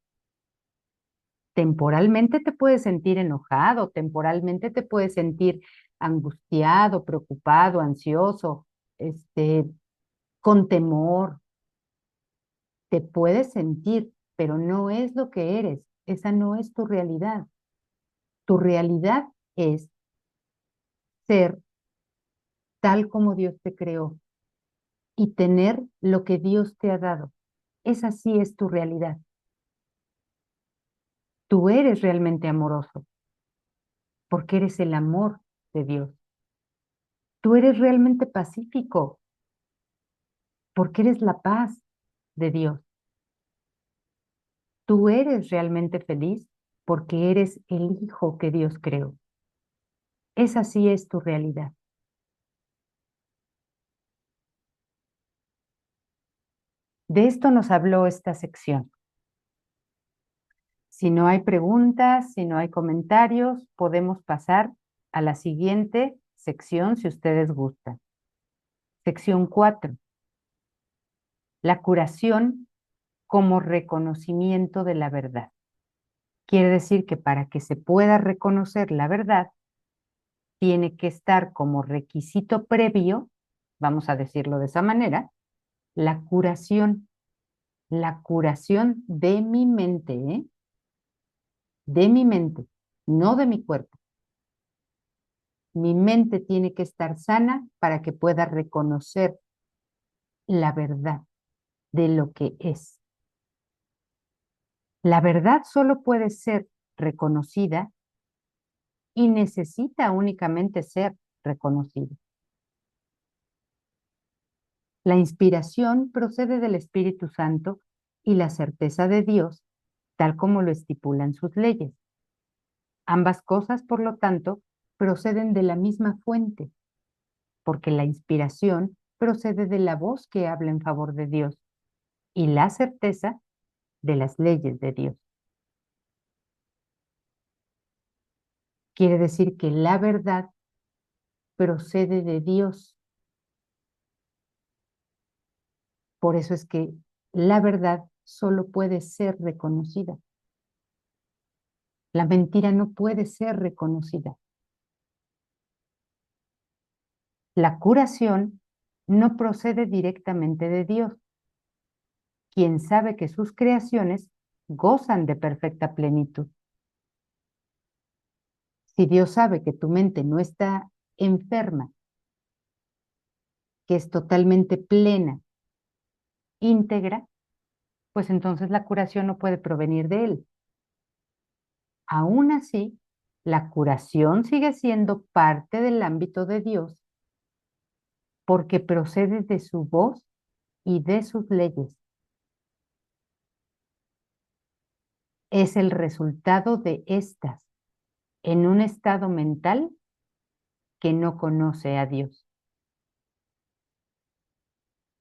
S1: Temporalmente te puedes sentir enojado, temporalmente te puedes sentir angustiado, preocupado, ansioso, con temor. Te puedes sentir, pero no es lo que eres. Esa no es tu realidad. Tu realidad es ser tal como Dios te creó y tener lo que Dios te ha dado. Esa sí es tu realidad. Tú eres realmente amoroso porque eres el amor de Dios. Tú eres realmente pacífico porque eres la paz de Dios. Tú eres realmente feliz porque eres el hijo que Dios creó. Esa sí es tu realidad. De esto nos habló esta sección. Si no hay preguntas, si no hay comentarios, podemos pasar a la siguiente sección si ustedes gustan. Sección 4. La curación como reconocimiento de la verdad. Quiere decir que para que se pueda reconocer la verdad, tiene que estar como requisito previo, vamos a decirlo de esa manera, la curación de mi mente, ¿eh? De mi mente, no de mi cuerpo. Mi mente tiene que estar sana para que pueda reconocer la verdad de lo que es. La verdad solo puede ser reconocida y necesita únicamente ser reconocida. La inspiración procede del Espíritu Santo y la certeza de Dios, tal como lo estipulan sus leyes. Ambas cosas, por lo tanto, proceden de la misma fuente, porque la inspiración procede de la voz que habla en favor de Dios y la certeza de las leyes de Dios. Quiere decir que la verdad procede de Dios. Por eso es que la verdad solo puede ser reconocida. La mentira no puede ser reconocida. La curación no procede directamente de Dios, quien sabe que sus creaciones gozan de perfecta plenitud. Si Dios sabe que tu mente no está enferma, que es totalmente plena, íntegra, pues entonces la curación no puede provenir de Él. Aún así, la curación sigue siendo parte del ámbito de Dios porque procede de su voz y de sus leyes. Es el resultado de estas en un estado mental que no conoce a Dios,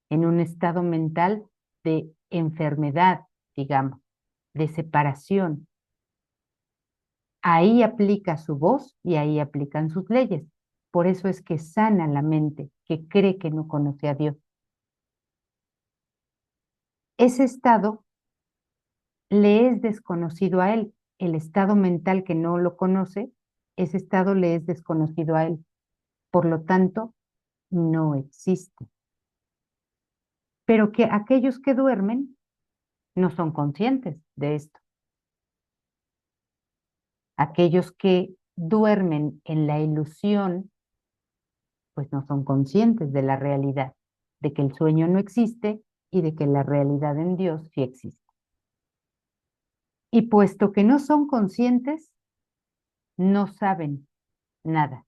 S1: en un estado mental de enfermedad, digamos, de separación. Ahí aplica su voz y ahí aplican sus leyes. Por eso es que sana la mente que cree que no conoce a Dios. Ese estado le es desconocido a él. El estado mental que no lo conoce, ese estado le es desconocido a él. Por lo tanto, no existe. Pero que aquellos que duermen no son conscientes de esto. Aquellos que duermen en la ilusión, pues no son conscientes de la realidad, de que el sueño no existe y de que la realidad en Dios sí existe. Y puesto que no son conscientes, no saben nada.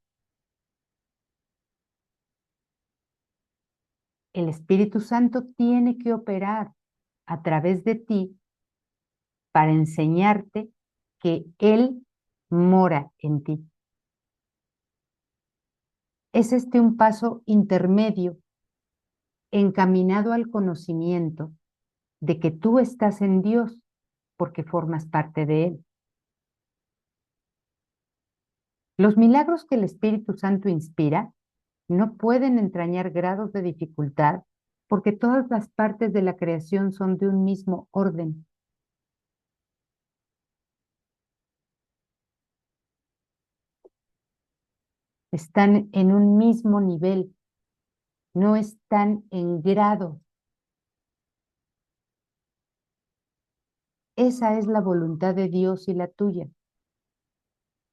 S1: El Espíritu Santo tiene que operar a través de ti para enseñarte que Él mora en ti. Es este un paso intermedio encaminado al conocimiento de que tú estás en Dios porque formas parte de Él. Los milagros que el Espíritu Santo inspira no pueden entrañar grados de dificultad porque todas las partes de la creación son de un mismo orden. Están en un mismo nivel, no están en grado. Esa es la voluntad de Dios y la tuya.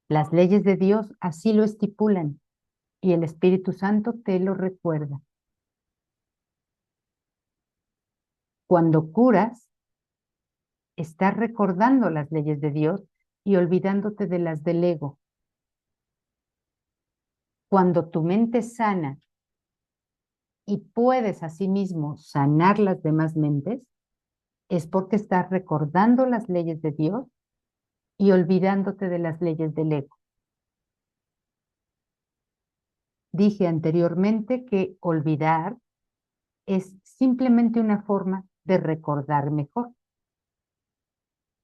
S1: Las leyes de Dios así lo estipulan y el Espíritu Santo te lo recuerda. Cuando curas, estás recordando las leyes de Dios y olvidándote de las del ego. Cuando tu mente sana y puedes asimismo sanar las demás mentes, es porque estás recordando las leyes de Dios y olvidándote de las leyes del ego. Dije anteriormente que olvidar es simplemente una forma de recordar mejor.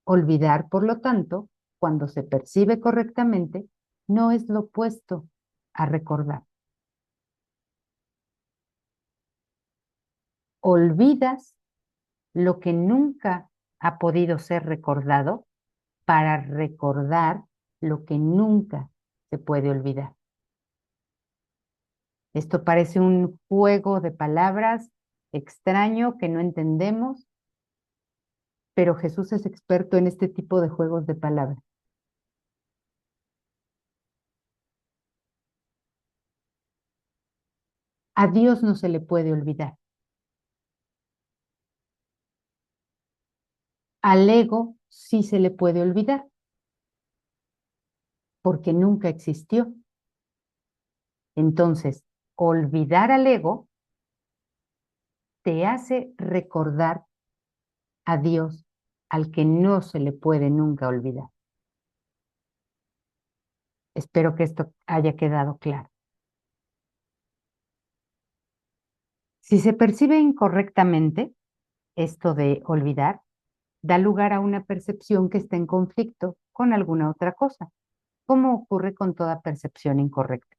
S1: Olvidar, por lo tanto, cuando se percibe correctamente, no es lo opuesto a recordar. Olvidas lo que nunca ha podido ser recordado para recordar lo que nunca se puede olvidar. Esto parece un juego de palabras extraño que no entendemos, pero Jesús es experto en este tipo de juegos de palabras. A Dios no se le puede olvidar. Al ego sí se le puede olvidar, porque nunca existió. Entonces, olvidar al ego te hace recordar a Dios, al que no se le puede nunca olvidar. Espero que esto haya quedado claro. Si se percibe incorrectamente, esto de olvidar, da lugar a una percepción que está en conflicto con alguna otra cosa, como ocurre con toda percepción incorrecta.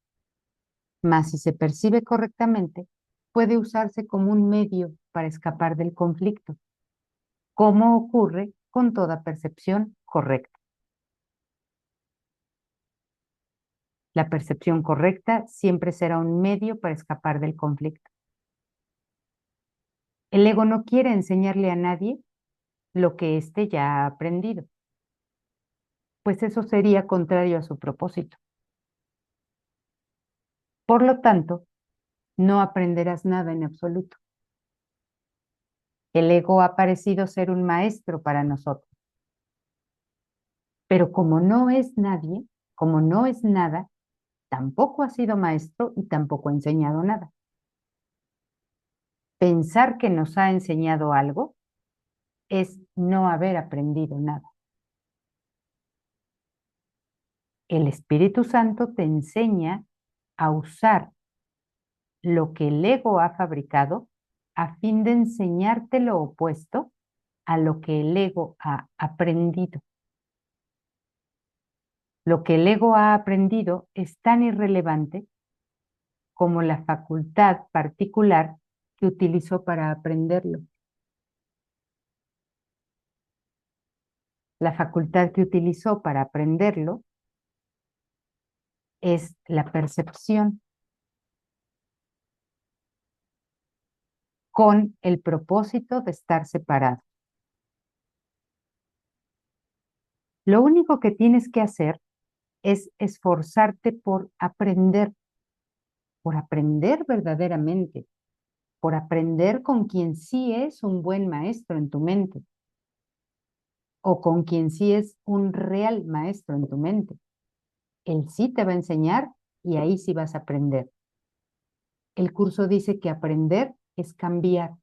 S1: Mas si se percibe correctamente, puede usarse como un medio para escapar del conflicto, como ocurre con toda percepción correcta. La percepción correcta siempre será un medio para escapar del conflicto. El ego no quiere enseñarle a nadie lo que éste ya ha aprendido, pues eso sería contrario a su propósito. Por lo tanto, no aprenderás nada en absoluto. El ego ha parecido ser un maestro para nosotros, pero como no es nadie, como no es nada, tampoco ha sido maestro y tampoco ha enseñado nada. Pensar que nos ha enseñado algo es no haber aprendido nada. El Espíritu Santo te enseña a usar lo que el ego ha fabricado a fin de enseñarte lo opuesto a lo que el ego ha aprendido. Lo que el ego ha aprendido es tan irrelevante como la facultad particular que utilizó para aprenderlo. La facultad que utilizó para aprenderlo es la percepción, con el propósito de estar separado. Lo único que tienes que hacer es esforzarte por aprender verdaderamente, por aprender con quien sí es un buen maestro en tu mente, o con quien sí es un real maestro en tu mente. Él sí te va a enseñar y ahí sí vas a aprender. El curso dice que aprender es cambiar.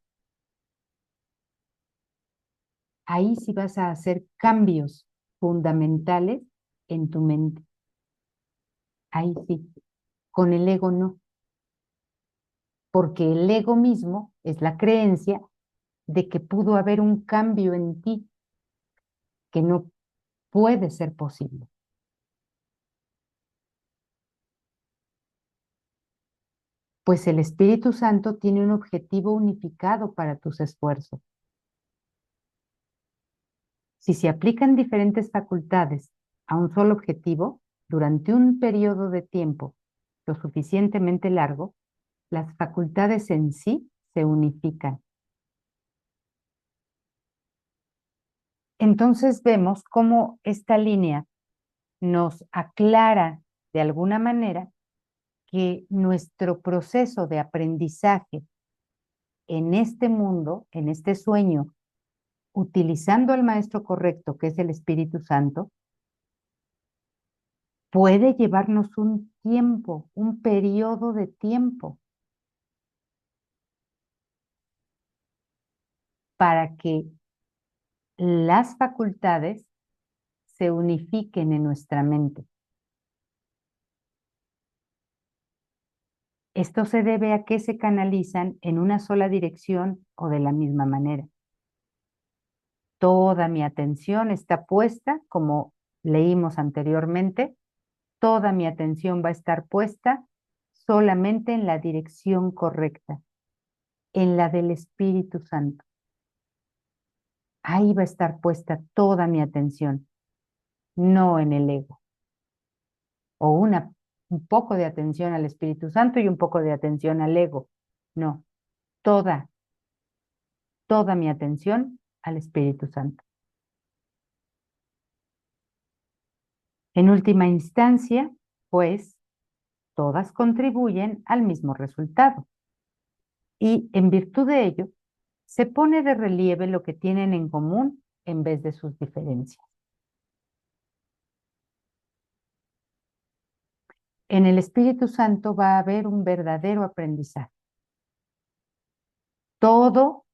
S1: Ahí sí vas a hacer cambios fundamentales en tu mente. Ahí sí. Con el ego no. Porque el ego mismo es la creencia de que pudo haber un cambio en ti que no puede ser posible. Pues el Espíritu Santo tiene un objetivo unificado para tus esfuerzos. Si se aplican diferentes facultades a un solo objetivo durante un periodo de tiempo lo suficientemente largo, las facultades en sí se unifican. Entonces vemos cómo esta línea nos aclara de alguna manera que nuestro proceso de aprendizaje en este mundo, en este sueño, utilizando al maestro correcto, que es el Espíritu Santo, puede llevarnos un tiempo, un periodo de tiempo, para que las facultades se unifiquen en nuestra mente. Esto se debe a que se canalizan en una sola dirección o de la misma manera. Toda mi atención está puesta, como leímos anteriormente, toda mi atención va a estar puesta solamente en la dirección correcta, en la del Espíritu Santo. Ahí va a estar puesta toda mi atención, no en el ego. O un poco de atención al Espíritu Santo y un poco de atención al ego. No, toda mi atención al Espíritu Santo. En última instancia, pues, todas contribuyen al mismo resultado. Y en virtud de ello, se pone de relieve lo que tienen en común en vez de sus diferencias. En el Espíritu Santo va a haber un verdadero aprendizaje. Todo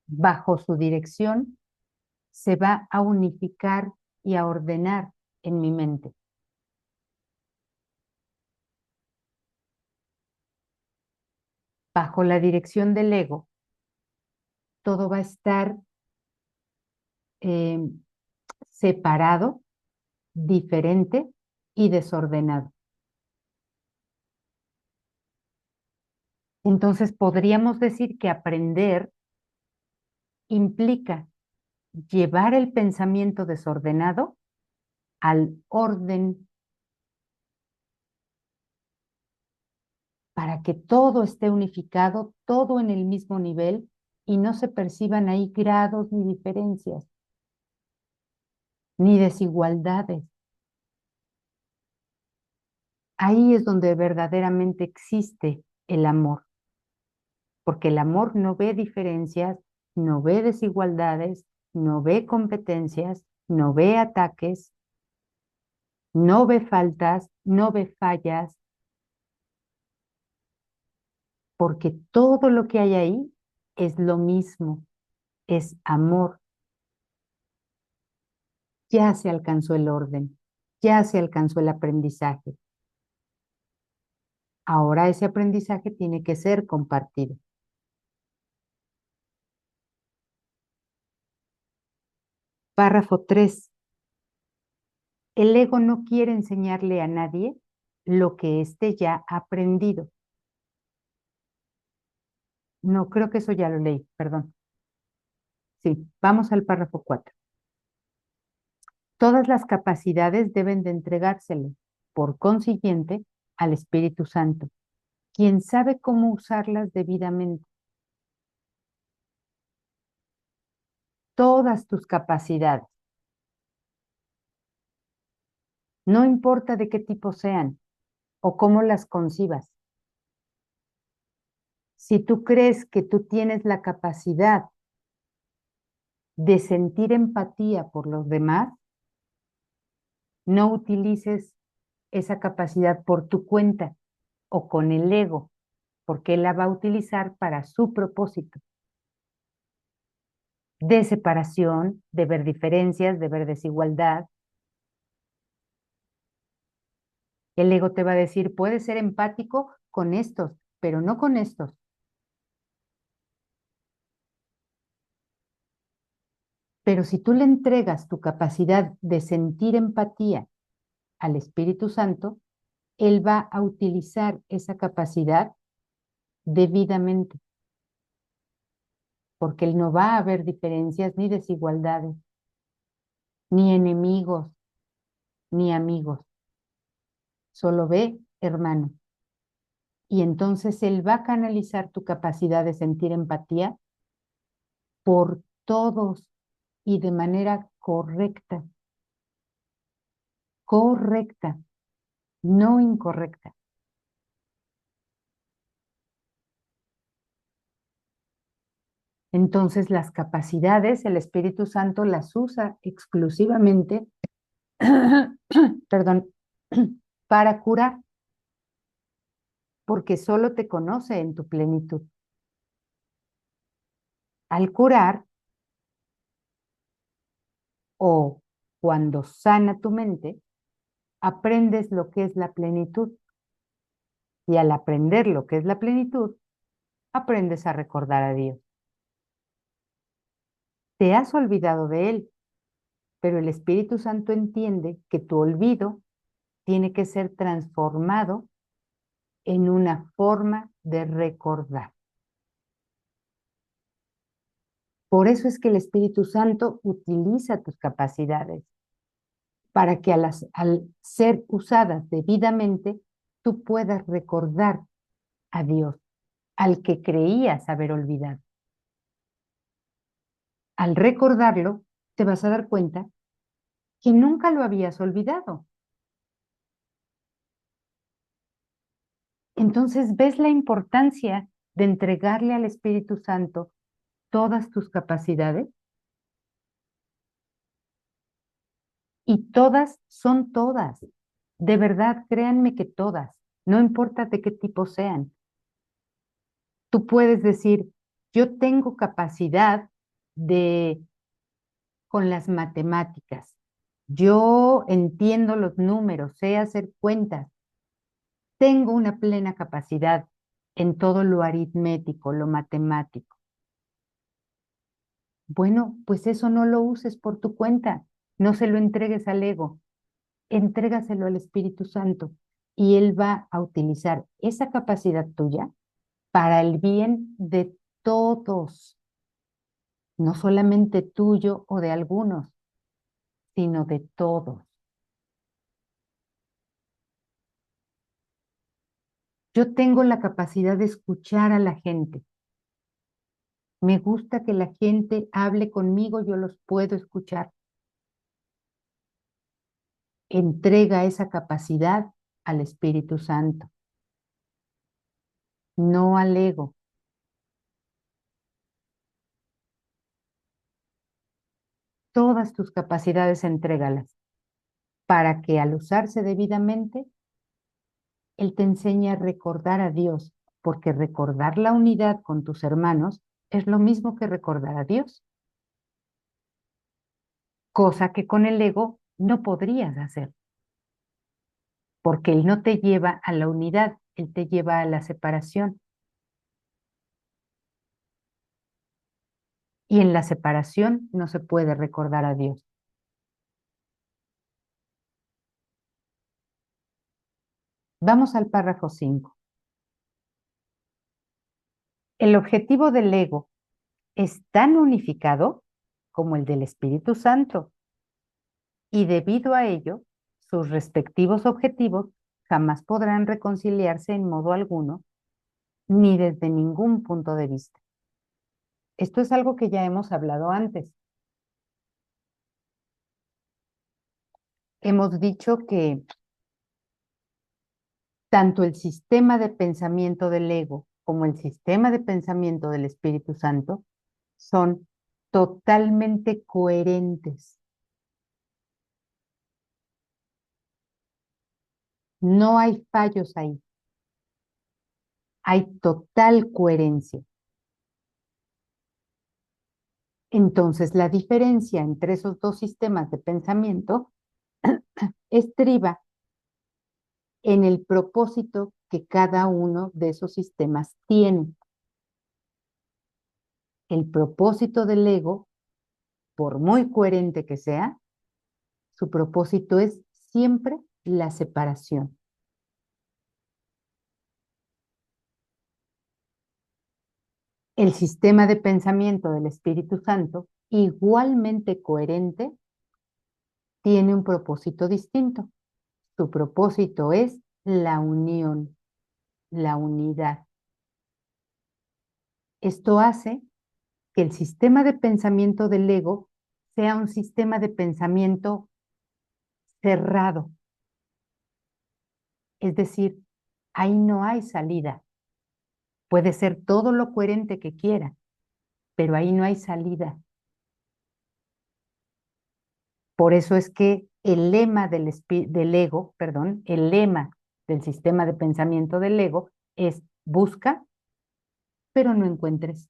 S1: bajo su dirección se va a unificar y a ordenar en mi mente. Bajo la dirección del ego, todo va a estar eh, separado, diferente y desordenado. Entonces podríamos decir que aprender implica llevar el pensamiento desordenado al orden para que todo esté unificado, todo en el mismo nivel y no se perciban ahí grados ni diferencias, ni desigualdades. Ahí es donde verdaderamente existe el amor, porque el amor no ve diferencias, no ve desigualdades, no ve competencias, no ve ataques, no ve faltas, no ve fallas, porque todo lo que hay ahí es lo mismo, es amor. Ya se alcanzó el orden, ya se alcanzó el aprendizaje. Ahora ese aprendizaje tiene que ser compartido. Párrafo 3. El ego no quiere enseñarle a nadie lo que éste ya ha aprendido. No, creo que eso ya lo leí, perdón. Sí, vamos al párrafo 4. Todas las capacidades deben de entregársele, por consiguiente, al Espíritu Santo, quien sabe cómo usarlas debidamente. Todas tus capacidades, no importa de qué tipo sean o cómo las concibas. Si tú crees que tú tienes la capacidad de sentir empatía por los demás, no utilices esa capacidad por tu cuenta o con el ego, porque él la va a utilizar para su propósito de separación, de ver diferencias, de ver desigualdad. El ego te va a decir, puedes ser empático con estos, pero no con estos. Pero si tú le entregas tu capacidad de sentir empatía al Espíritu Santo, él va a utilizar esa capacidad debidamente, porque él no va a ver diferencias ni desigualdades, ni enemigos, ni amigos. Solo ve hermano. Y entonces él va a canalizar tu capacidad de sentir empatía por todos y de manera correcta, correcta, no incorrecta. Entonces las capacidades, el Espíritu Santo las usa exclusivamente, perdón, para curar, porque solo te conoce en tu plenitud. Al curar o cuando sana tu mente, aprendes lo que es la plenitud. Y al aprender lo que es la plenitud, aprendes a recordar a Dios. Te has olvidado de Él, pero el Espíritu Santo entiende que tu olvido tiene que ser transformado en una forma de recordar. Por eso es que el Espíritu Santo utiliza tus capacidades para que al ser usadas debidamente, tú puedas recordar a Dios, al que creías haber olvidado. Al recordarlo, te vas a dar cuenta que nunca lo habías olvidado. Entonces, ¿ves la importancia de entregarle al Espíritu Santo todas tus capacidades? Y todas son todas. De verdad, créanme que todas, no importa de qué tipo sean. Tú puedes decir, yo tengo capacidad de con las matemáticas. Yo entiendo los números, sé hacer cuentas. Tengo una plena capacidad en todo lo aritmético, lo matemático. Bueno, pues eso no lo uses por tu cuenta, no se lo entregues al ego, entrégaselo al Espíritu Santo y Él va a utilizar esa capacidad tuya para el bien de todos, no solamente tuyo o de algunos, sino de todos. Yo tengo la capacidad de escuchar a la gente. Me gusta que la gente hable conmigo, yo los puedo escuchar. Entrega esa capacidad al Espíritu Santo, no al ego. Todas tus capacidades entrégalas para que al usarse debidamente, Él te enseñe a recordar a Dios, porque recordar la unidad con tus hermanos es lo mismo que recordar a Dios, cosa que con el ego no podrías hacer, porque Él no te lleva a la unidad, Él te lleva a la separación. Y en la separación no se puede recordar a Dios. Vamos al párrafo 5. El objetivo del ego es tan unificado como el del Espíritu Santo, y debido a ello, sus respectivos objetivos jamás podrán reconciliarse en modo alguno, ni desde ningún punto de vista. Esto es algo que ya hemos hablado antes. Hemos dicho que tanto el sistema de pensamiento del ego como el sistema de pensamiento del Espíritu Santo son totalmente coherentes. No hay fallos ahí. Hay total coherencia. Entonces, la diferencia entre esos dos sistemas de pensamiento estriba en el propósito que cada uno de esos sistemas tiene. El propósito del ego, por muy coherente que sea, su propósito es siempre la separación. El sistema de pensamiento del Espíritu Santo, igualmente coherente, tiene un propósito distinto. Su propósito es la unión, la unidad. Esto hace que el sistema de pensamiento del ego sea un sistema de pensamiento cerrado. Es decir, ahí no hay salida. Puede ser todo lo coherente que quiera, pero ahí no hay salida. Por eso es que el lema del ego, perdón, el lema del sistema de pensamiento del ego es busca, pero no encuentres.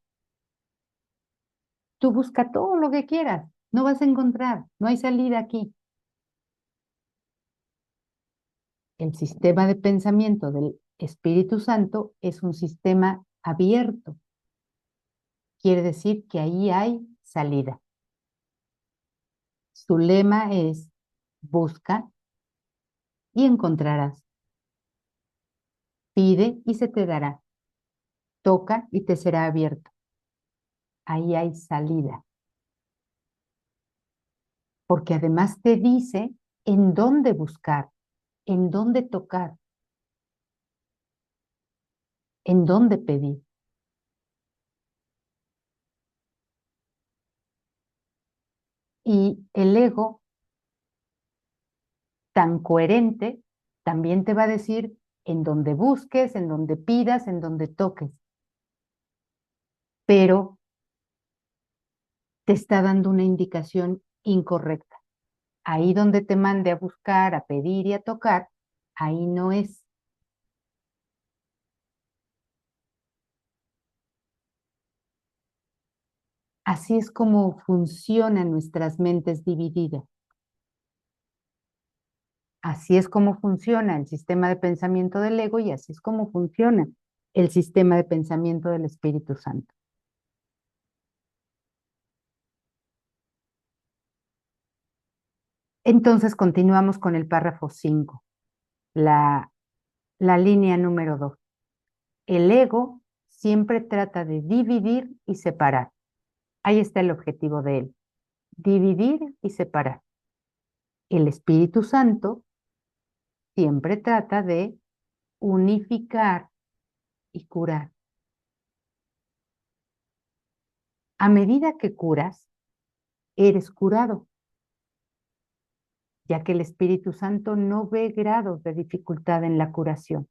S1: Tú busca todo lo que quieras, no vas a encontrar, no hay salida aquí. El sistema de pensamiento del Espíritu Santo es un sistema abierto. Quiere decir que ahí hay salida. Su lema es busca y encontrarás. Pide y se te dará. Toca y te será abierto. Ahí hay salida. Porque además te dice en dónde buscar, en dónde tocar, en dónde pedir. Y el ego, tan coherente, también te va a decir en dónde busques, en dónde pidas, en dónde toques. Pero te está dando una indicación incorrecta. Ahí donde te mande a buscar, a pedir y a tocar, ahí no es. Así es como funcionan nuestras mentes divididas. Así es como funciona el sistema de pensamiento del ego y así es como funciona el sistema de pensamiento del Espíritu Santo. Entonces continuamos con el párrafo 5, la, la línea número 2. El ego siempre trata de dividir y separar. Ahí está el objetivo de él, dividir y separar. El Espíritu Santo siempre trata de unificar y curar. A medida que curas, eres curado, ya que el Espíritu Santo no ve grados de dificultad en la curación.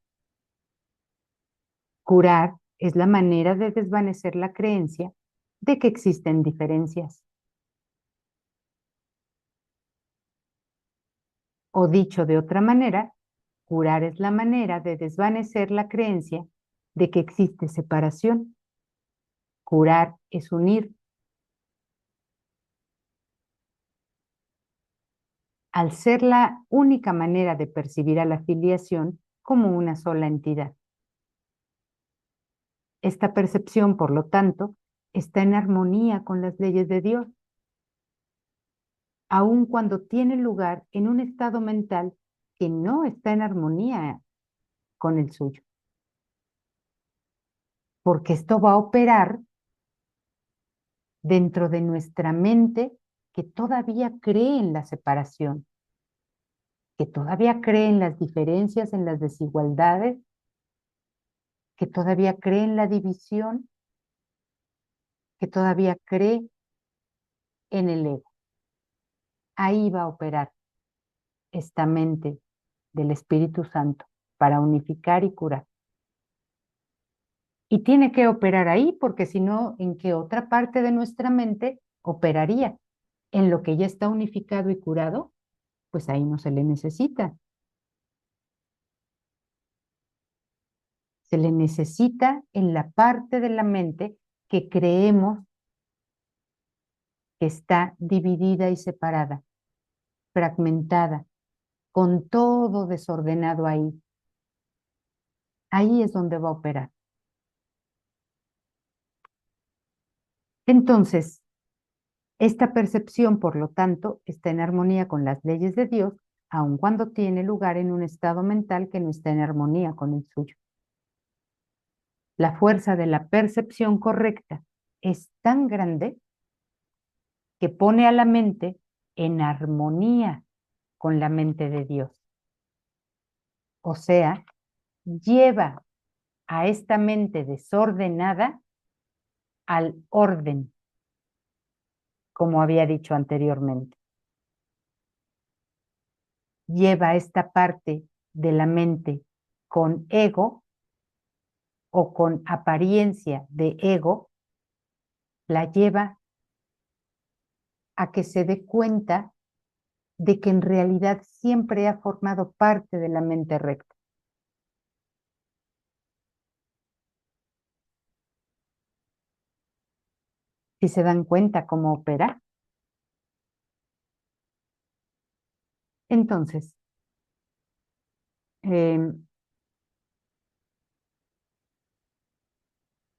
S1: Curar es la manera de desvanecer la creencia de que existen diferencias. O dicho de otra manera, curar es la manera de desvanecer la creencia de que existe separación. Curar es unir. Al ser la única manera de percibir a la filiación como una sola entidad. Esta percepción, por lo tanto, está en armonía con las leyes de Dios, aun cuando tiene lugar en un estado mental que no está en armonía con el suyo. Porque esto va a operar dentro de nuestra mente que todavía cree en la separación, que todavía cree en las diferencias, en las desigualdades, que todavía cree en la división, que todavía cree en el ego. Ahí va a operar esta mente del Espíritu Santo para unificar y curar. Y tiene que operar ahí porque si no, ¿en qué otra parte de nuestra mente operaría? En lo que ya está unificado y curado, pues ahí no se le necesita. Se le necesita en la parte de la mente que creemos que está dividida y separada, fragmentada, con todo desordenado ahí. Ahí es donde va a operar. Entonces, esta percepción, por lo tanto, está en armonía con las leyes de Dios, aun cuando tiene lugar en un estado mental que no está en armonía con el suyo. La fuerza de la percepción correcta es tan grande que pone a la mente en armonía con la mente de Dios. O sea, lleva a esta mente desordenada al orden, como había dicho anteriormente. Lleva esta parte de la mente con ego o con apariencia de ego, la lleva a que se dé cuenta de que en realidad siempre ha formado parte de la mente recta. Si se dan cuenta cómo opera, entonces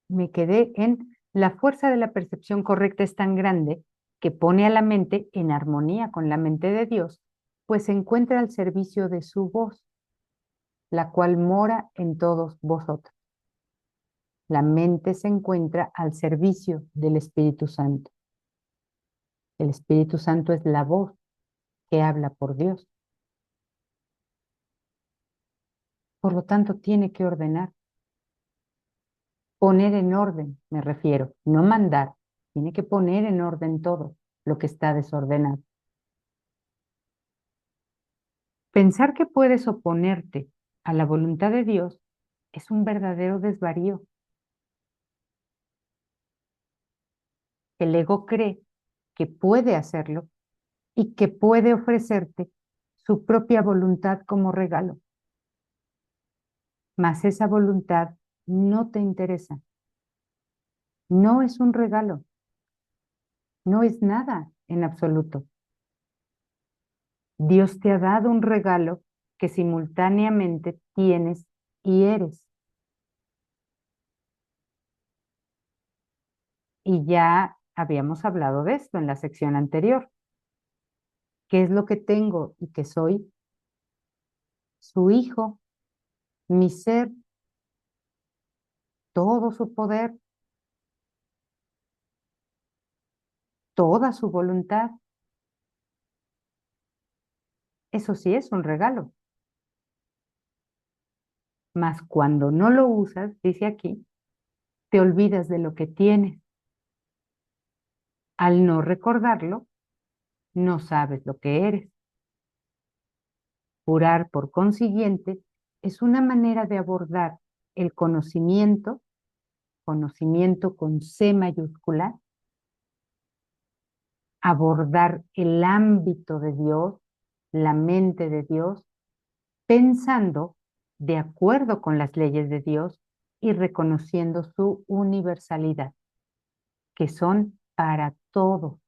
S1: me quedé en la fuerza de la percepción correcta es tan grande que pone a la mente en armonía con la mente de Dios, pues se encuentra al servicio de su voz, la cual mora en todos vosotros. La mente se encuentra al servicio del Espíritu Santo. El Espíritu Santo es la voz que habla por Dios. Por lo tanto, tiene que ordenar. Poner en orden, me refiero, no mandar. Tiene que poner en orden todo lo que está desordenado. Pensar que puedes oponerte a la voluntad de Dios es un verdadero desvarío. El ego cree que puede hacerlo y que puede ofrecerte su propia voluntad como regalo. Mas esa voluntad no te interesa. No es un regalo. No es nada en absoluto. Dios te ha dado un regalo que simultáneamente tienes y eres. Y ya habíamos hablado de esto en la sección anterior. ¿Qué es lo que tengo y que soy? Su hijo, mi ser, todo su poder, toda su voluntad. Eso sí es un regalo. Mas cuando no lo usas, dice aquí, te olvidas de lo que tienes. Al no recordarlo, no sabes lo que eres. Curar, por consiguiente, es una manera de abordar el conocimiento, conocimiento con C mayúscula, abordar el ámbito de Dios, la mente de Dios, pensando de acuerdo con las leyes de Dios y reconociendo su universalidad, que son para todos.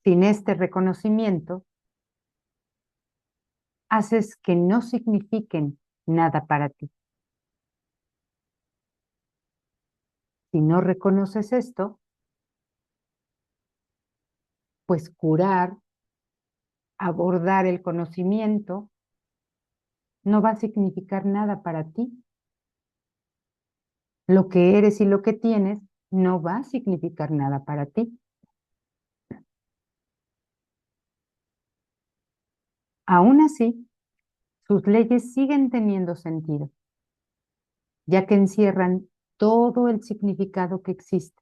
S1: Sin este reconocimiento, haces que no signifiquen nada para ti. Si no reconoces esto, pues curar abordar el conocimiento, no va a significar nada para ti. Lo que eres y lo que tienes no va a significar nada para ti. Aún así, sus leyes siguen teniendo sentido, ya que encierran todo el significado que existe,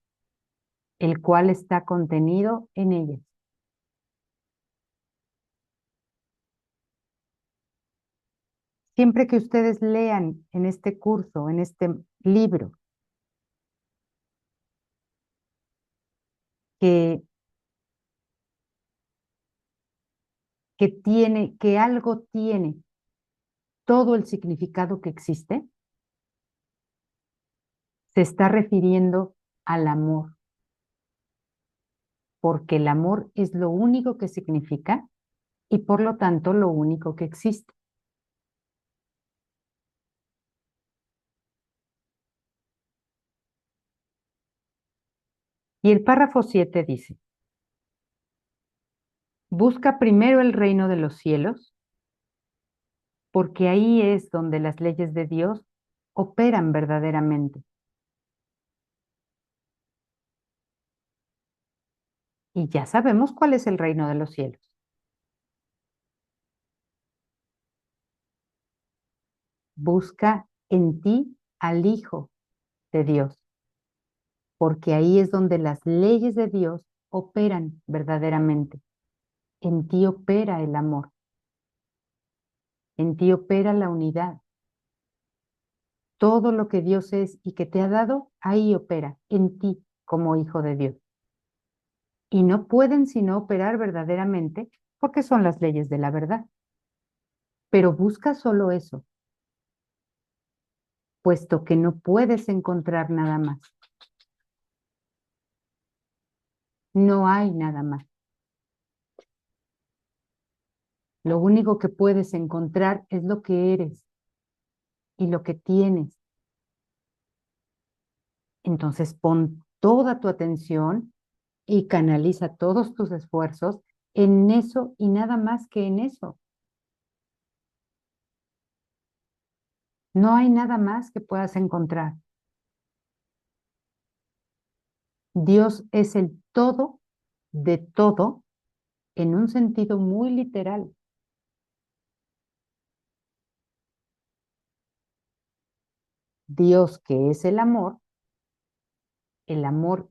S1: el cual está contenido en ellas. Siempre que ustedes lean en este curso, en este libro, que, que algo tiene todo el significado que existe, se está refiriendo al amor, porque el amor es lo único que significa y por lo tanto lo único que existe. Y el párrafo 7 dice, busca primero el reino de los cielos, porque ahí es donde las leyes de Dios operan verdaderamente. Y ya sabemos cuál es el reino de los cielos. Busca en ti al Hijo de Dios, porque ahí es donde las leyes de Dios operan verdaderamente. En ti opera el amor, en ti opera la unidad. Todo lo que Dios es y que te ha dado, ahí opera, en ti como hijo de Dios. Y no pueden sino operar verdaderamente porque son las leyes de la verdad. Pero busca solo eso, puesto que no puedes encontrar nada más. No hay nada más. Lo único que puedes encontrar es lo que eres y lo que tienes. Entonces pon toda tu atención y canaliza todos tus esfuerzos en eso y nada más que en eso. No hay nada más que puedas encontrar. Dios es el todo de todo en un sentido muy literal. Dios, que es el amor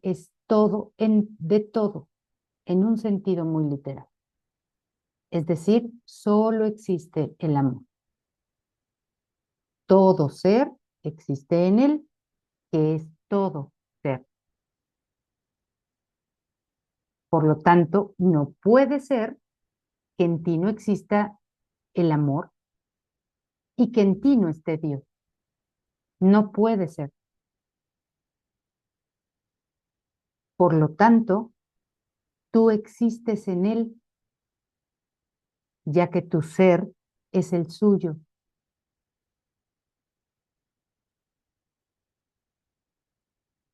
S1: es todo de todo en un sentido muy literal. Es decir, solo existe el amor. Todo ser existe en él, que es todo ser. Por lo tanto, no puede ser que en ti no exista el amor y que en ti no esté Dios. No puede ser. Por lo tanto, tú existes en él, ya que tu ser es el suyo.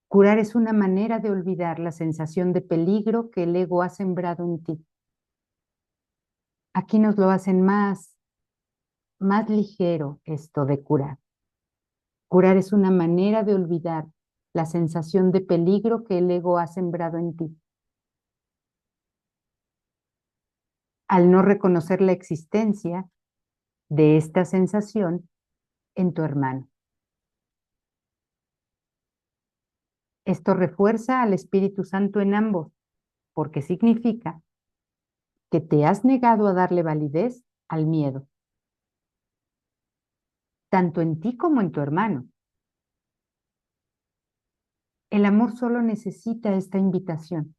S1: Curar es una manera de olvidar la sensación de peligro que el ego ha sembrado en ti. Aquí nos lo hacen más ligero esto de curar. Curar es una manera de olvidar la sensación de peligro que el ego ha sembrado en ti. Al no reconocer la existencia de esta sensación en tu hermano. Esto refuerza al Espíritu Santo en ambos, porque significa que te has negado a darle validez al miedo, tanto en ti como en tu hermano. El amor solo necesita esta invitación.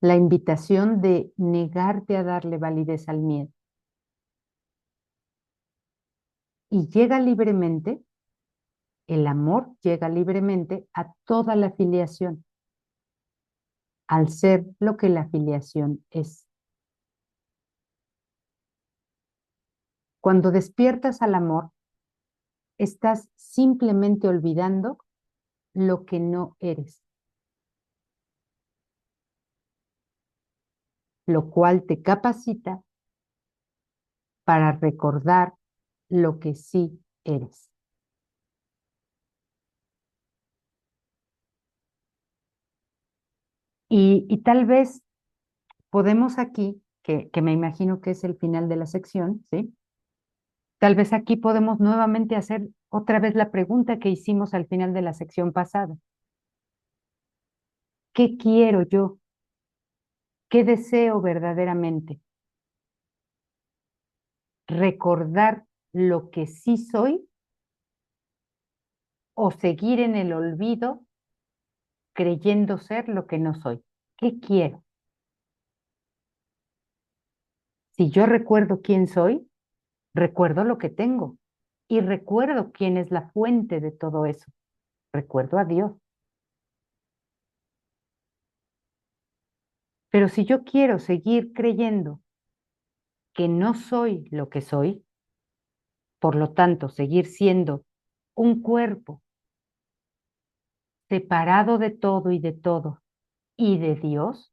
S1: La invitación de negarte a darle validez al miedo. Y llega libremente, el amor llega libremente a toda la filiación, al ser lo que la filiación es. Cuando despiertas al amor, estás simplemente olvidando lo que no eres. lo cual te capacita para recordar lo que sí eres. Y tal vez podemos aquí, que me imagino que es el final de la sección, ¿sí? Tal vez aquí podemos nuevamente hacer otra vez la pregunta que hicimos al final de la sección pasada. ¿Qué quiero yo? ¿Qué deseo verdaderamente? ¿Recordar lo que sí soy o seguir en el olvido creyendo ser lo que no soy? ¿Qué quiero? Si yo recuerdo quién soy, recuerdo lo que tengo y recuerdo quién es la fuente de todo eso. Recuerdo a Dios. Pero si yo quiero seguir creyendo que no soy lo que soy, por lo tanto, seguir siendo un cuerpo separado de todo y de todo y de Dios,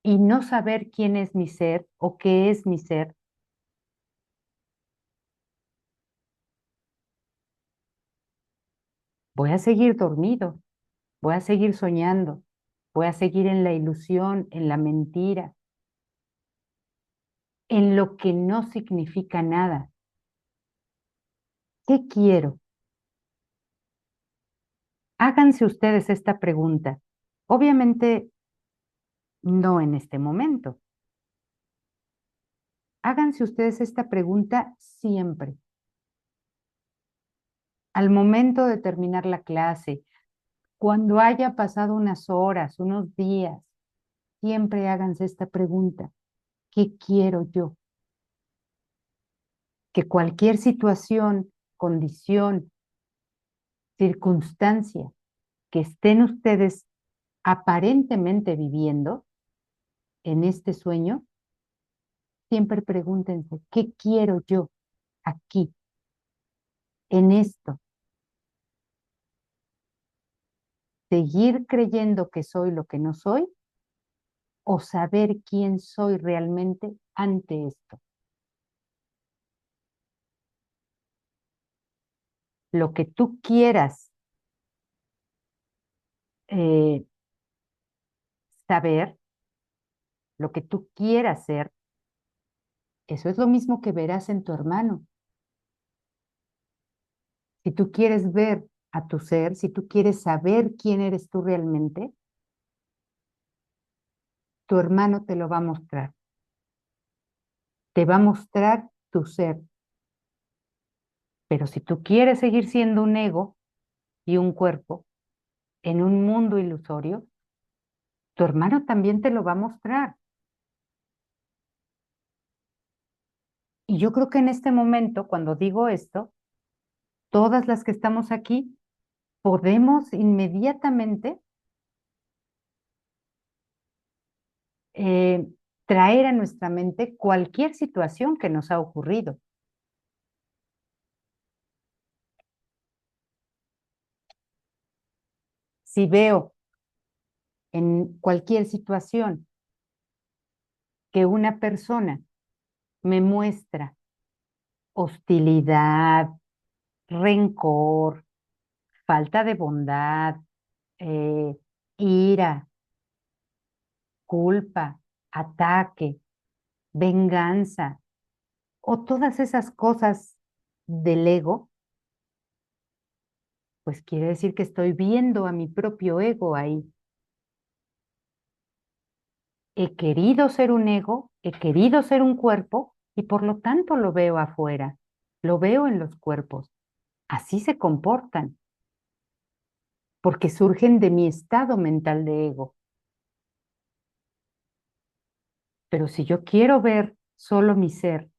S1: y no saber quién es mi ser o qué es mi ser, voy a seguir dormido, voy a seguir soñando, voy a seguir en la ilusión, en la mentira, en lo que no significa nada. ¿Qué quiero? Háganse ustedes esta pregunta. Obviamente no en este momento. Háganse ustedes esta pregunta siempre. Al momento de terminar la clase, cuando haya pasado unas horas, unos días, siempre háganse esta pregunta. ¿Qué quiero yo? Que cualquier situación, condición, circunstancia que estén ustedes aparentemente viviendo en este sueño, siempre pregúntense, ¿qué quiero yo aquí, en esto? ¿Seguir creyendo que soy lo que no soy o saber quién soy realmente ante esto? Lo que tú quieras eh, saber, lo que tú quieras ser, eso es lo mismo que verás en tu hermano. Si tú quieres ver a tu ser, si tú quieres saber quién eres tú realmente, tu hermano te lo va a mostrar. Te va a mostrar tu ser. Pero si tú quieres seguir siendo un ego y un cuerpo en un mundo ilusorio, tu hermano también te lo va a mostrar. Y yo creo que en este momento, cuando digo esto, todas las que estamos aquí podemos inmediatamente eh, traer a nuestra mente cualquier situación que nos ha ocurrido. Si veo en cualquier situación que una persona me muestra hostilidad, rencor, falta de bondad, eh, ira, culpa, ataque, venganza o todas esas cosas del ego, pues quiere decir que estoy viendo a mi propio ego ahí. He querido ser un ego, he querido ser un cuerpo y por lo tanto lo veo afuera, lo veo en los cuerpos. Así se comportan, porque surgen de mi estado mental de ego. Pero si yo quiero ver solo mi ser,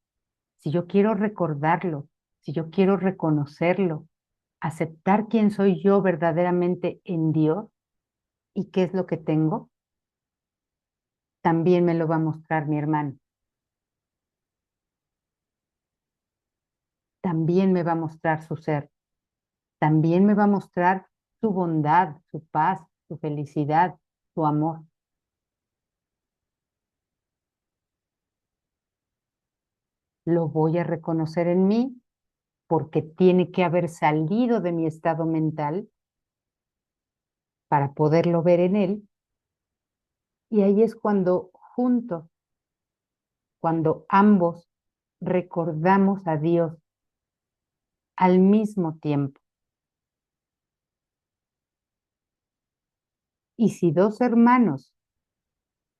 S1: si yo quiero recordarlo, si yo quiero reconocerlo, aceptar quién soy yo verdaderamente en Dios y qué es lo que tengo, también me lo va a mostrar mi hermano. También me va a mostrar su ser. También me va a mostrar su bondad, su paz, su felicidad, su amor. lo voy a reconocer en mí porque tiene que haber salido de mi estado mental para poderlo ver en él. Y ahí es cuando juntos, cuando ambos recordamos a Dios al mismo tiempo. Y si dos hermanos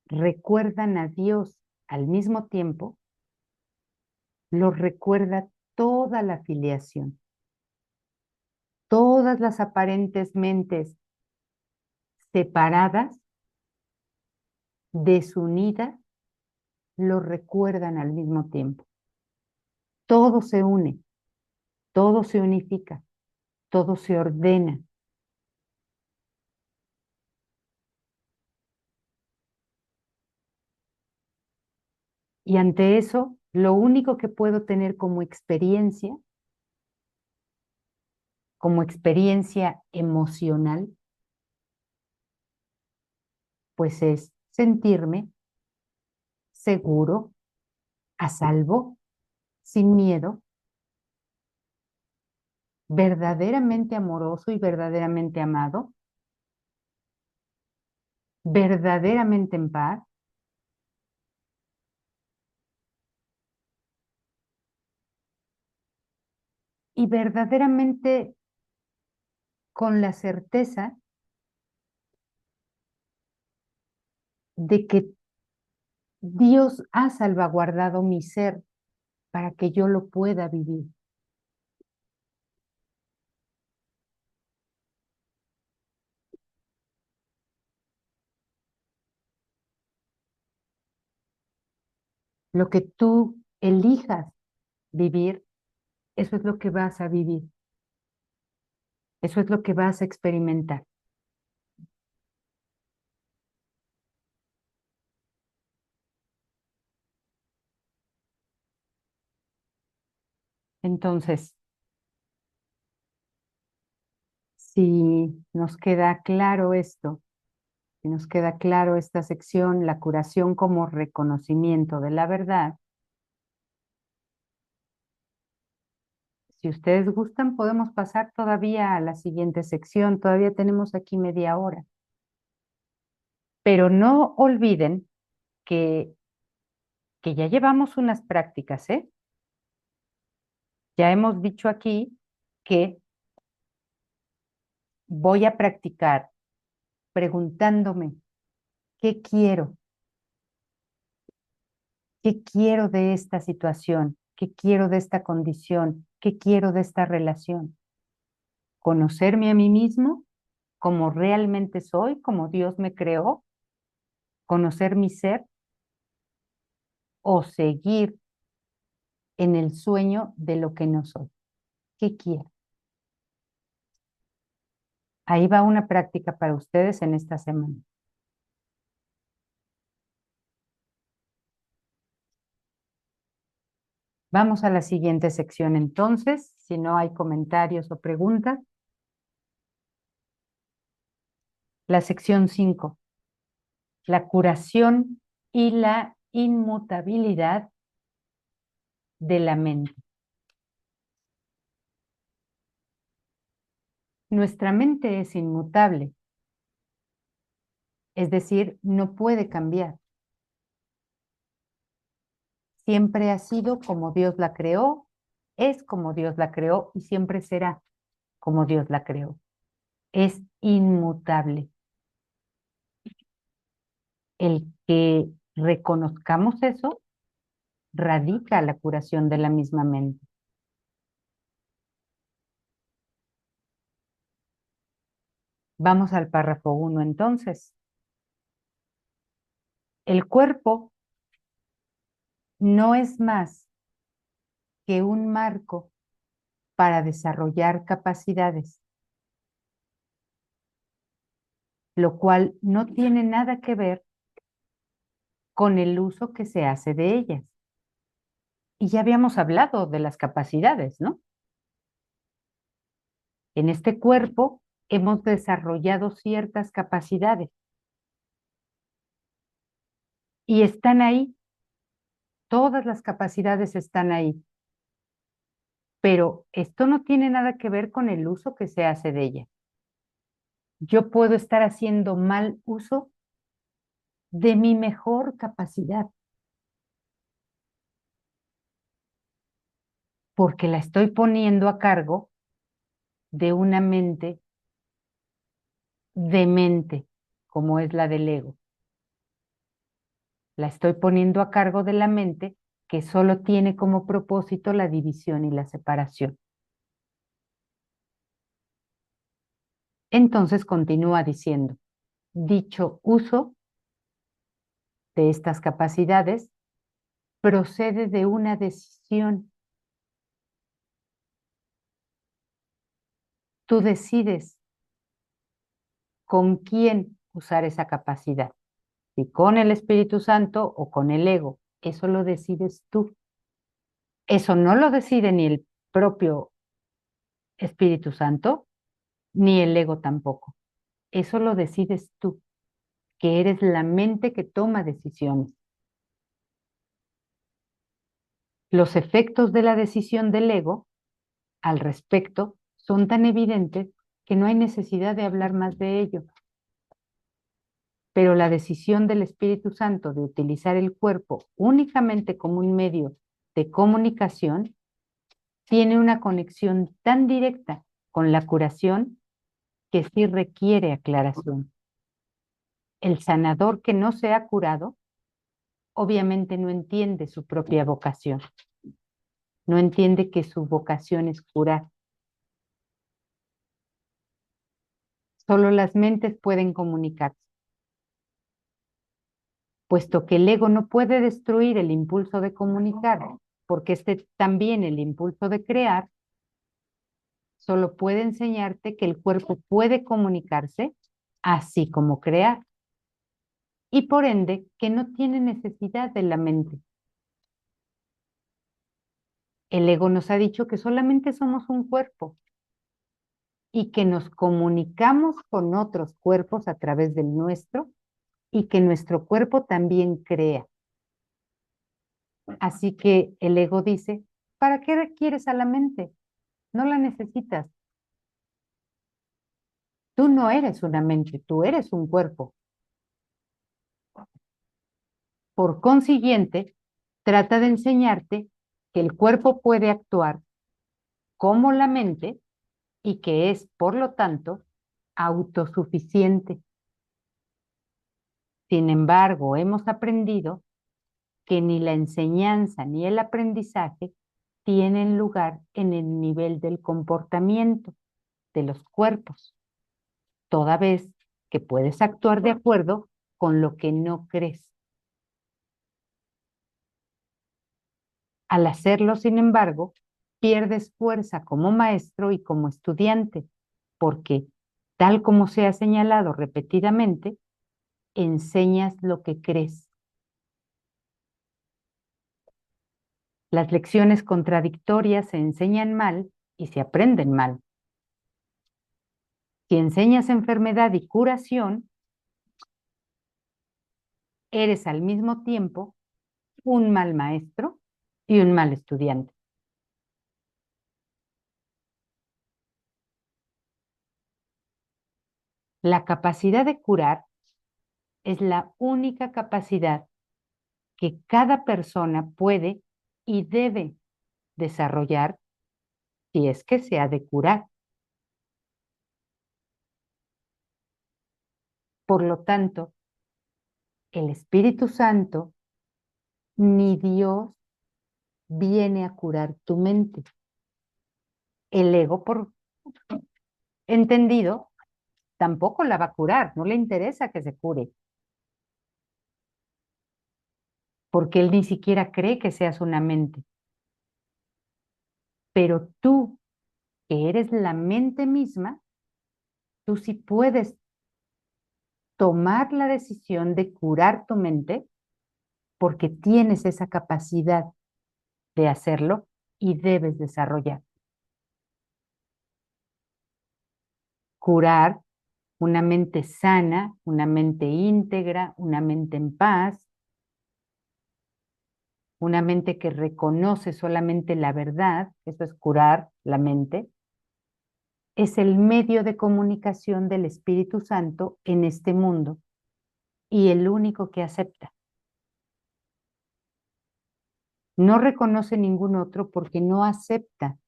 S1: recuerdan a Dios al mismo tiempo, lo recuerda toda la filiación. Todas las aparentes mentes separadas, desunidas, lo recuerdan al mismo tiempo. Todo se une, todo se unifica, todo se ordena. Y ante eso, lo único que puedo tener como experiencia emocional, pues es sentirme seguro, a salvo, sin miedo, verdaderamente amoroso y verdaderamente amado, verdaderamente en paz y verdaderamente con la certeza de que Dios ha salvaguardado mi ser para que yo lo pueda vivir. Lo que tú elijas vivir, eso es lo que vas a vivir. Eso es lo que vas a experimentar. Entonces, si nos queda claro esto, si nos queda claro esta sección, la curación como reconocimiento de la verdad, si ustedes gustan, podemos pasar todavía a la siguiente sección. Todavía tenemos aquí media hora. Pero no olviden que, que ya llevamos unas prácticas, ¿eh? Ya hemos dicho aquí que voy a practicar preguntándome, ¿qué quiero? ¿Qué quiero de esta situación? ¿Qué quiero de esta condición? ¿Qué quiero de esta relación? ¿Conocerme a mí mismo como realmente soy, como Dios me creó? ¿Conocer mi ser o seguir en el sueño de lo que no soy? ¿Qué quiero? Ahí va una práctica para ustedes en esta semana. Vamos a la siguiente sección entonces, si no hay comentarios o preguntas. La sección 5, la curación y la inmutabilidad de la mente. Nuestra mente es inmutable, es decir, no puede cambiar. Siempre ha sido como Dios la creó, es como Dios la creó y siempre será como Dios la creó. Es inmutable. El que reconozcamos eso radica la curación de la misma mente. Vamos al párrafo 1 entonces. El cuerpo no es más que un marco para desarrollar capacidades, lo cual no tiene nada que ver con el uso que se hace de ellas. Y ya habíamos hablado de las capacidades, ¿no? En este cuerpo hemos desarrollado ciertas capacidades y están ahí todas las capacidades están ahí, pero esto no tiene nada que ver con el uso que se hace de ella. Yo puedo estar haciendo mal uso de mi mejor capacidad, porque la estoy poniendo a cargo de una mente demente, como es la del ego. La estoy poniendo a cargo de la mente que solo tiene como propósito la división y la separación. Entonces continúa diciendo, dicho uso de estas capacidades procede de una decisión. Tú decides con quién usar esa capacidad, si con el Espíritu Santo o con el ego. Eso lo decides tú. Eso no lo decide ni el propio Espíritu Santo, ni el ego tampoco. Eso lo decides tú, que eres la mente que toma decisiones. Los efectos de la decisión del ego al respecto son tan evidentes que no hay necesidad de hablar más de ello. Pero la decisión del Espíritu Santo de utilizar el cuerpo únicamente como un medio de comunicación tiene una conexión tan directa con la curación que sí requiere aclaración. El sanador que no se ha curado obviamente no entiende su propia vocación, no entiende que su vocación es curar. Solo las mentes pueden comunicarse, puesto que el ego no puede destruir el impulso de comunicar, porque este también el impulso de crear, solo puede enseñarte que el cuerpo puede comunicarse, así como crear, y por ende que no tiene necesidad de la mente. El ego nos ha dicho que solamente somos un cuerpo y que nos comunicamos con otros cuerpos a través del nuestro y que nuestro cuerpo también crea. Así que el ego dice, ¿para qué requieres a la mente? No la necesitas. Tú no eres una mente, tú eres un cuerpo. Por consiguiente, trata de enseñarte que el cuerpo puede actuar como la mente y que es, por lo tanto, autosuficiente. Sin embargo, hemos aprendido que ni la enseñanza ni el aprendizaje tienen lugar en el nivel del comportamiento de los cuerpos, toda vez que puedes actuar de acuerdo con lo que no crees. Al hacerlo, sin embargo, pierdes fuerza como maestro y como estudiante, porque, tal como se ha señalado repetidamente, enseñas lo que crees. Las lecciones contradictorias se enseñan mal y se aprenden mal. Si enseñas enfermedad y curación, eres al mismo tiempo un mal maestro y un mal estudiante. La capacidad de curar es la única capacidad que cada persona puede y debe desarrollar si es que se ha de curar. Por lo tanto, el Espíritu Santo ni Dios viene a curar tu mente. El ego, por entendido, tampoco la va a curar, no le interesa que se cure, porque él ni siquiera cree que seas una mente. Pero tú, que eres la mente misma, tú sí puedes tomar la decisión de curar tu mente porque tienes esa capacidad de hacerlo y debes desarrollar. Curar una mente sana, una mente íntegra, una mente en paz, una mente que reconoce solamente la verdad, eso es curar la mente, es el medio de comunicación del Espíritu Santo en este mundo y el único que acepta. No reconoce ningún otro porque no acepta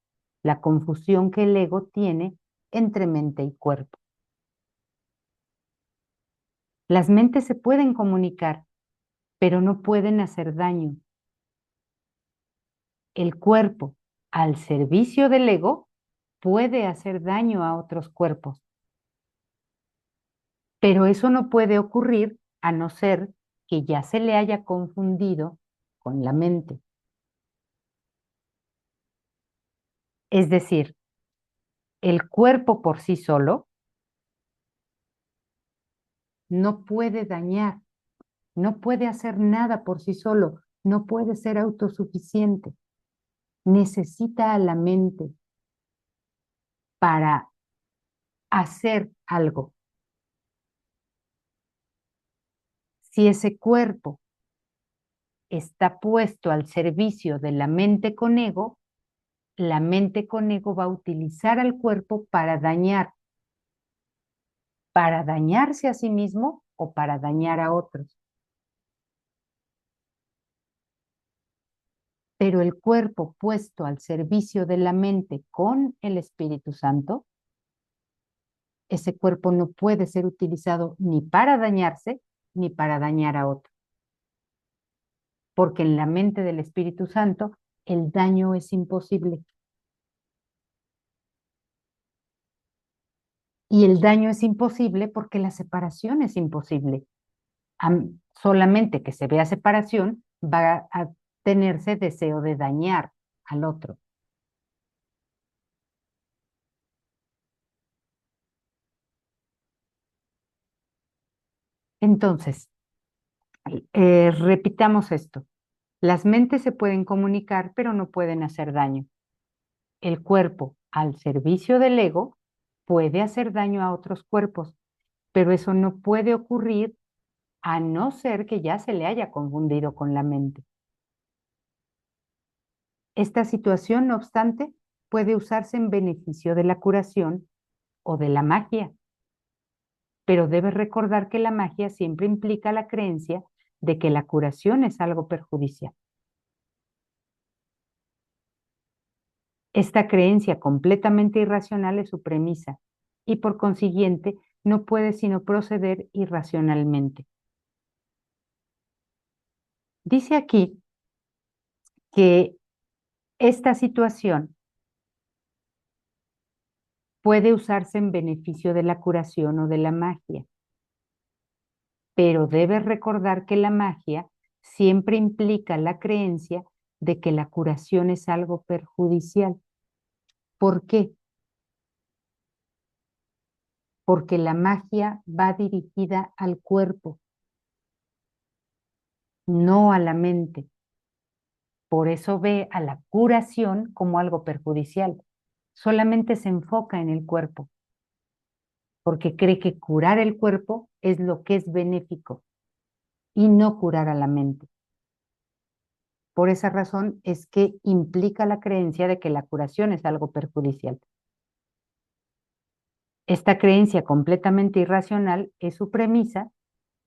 S1: la confusión que el ego tiene entre mente y cuerpo. Las mentes se pueden comunicar, pero no pueden hacer daño. El cuerpo, al servicio del ego, puede hacer daño a otros cuerpos. Pero eso no puede ocurrir a no ser que ya se le haya confundido con la mente. Es decir, el cuerpo por sí solo no puede dañar, no puede hacer nada por sí solo, no puede ser autosuficiente. Necesita a la mente para hacer algo. Si ese cuerpo está puesto al servicio de la mente con ego, la mente con ego va a utilizar al cuerpo para dañarse a sí mismo o para dañar a otros. Pero el cuerpo puesto al servicio de la mente con el Espíritu Santo, ese cuerpo no puede ser utilizado ni para dañarse ni para dañar a otro. Porque en la mente del Espíritu Santo el daño es imposible. Y el daño es imposible porque la separación es imposible. Solamente que se vea separación va a tenerse deseo de dañar al otro. Entonces, repitamos esto. Las mentes se pueden comunicar, pero no pueden hacer daño. El cuerpo, al servicio del ego, puede hacer daño a otros cuerpos, pero eso no puede ocurrir a no ser que ya se le haya confundido con la mente. Esta situación, no obstante, puede usarse en beneficio de la curación o de la magia, pero debes recordar que la magia siempre implica la creencia de que la curación es algo perjudicial. Esta creencia completamente irracional es su premisa y por consiguiente no puede sino proceder irracionalmente. Dice aquí que esta situación puede usarse en beneficio de la curación o de la magia, pero debes recordar que la magia siempre implica la creencia de que la curación es algo perjudicial. ¿Por qué? Porque la magia va dirigida al cuerpo, no a la mente. Por eso ve a la curación como algo perjudicial. Solamente se enfoca en el cuerpo, porque cree que curar el cuerpo es lo que es benéfico y no curar a la mente. Por esa razón es que implica la creencia de que la curación es algo perjudicial. Esta creencia completamente irracional es su premisa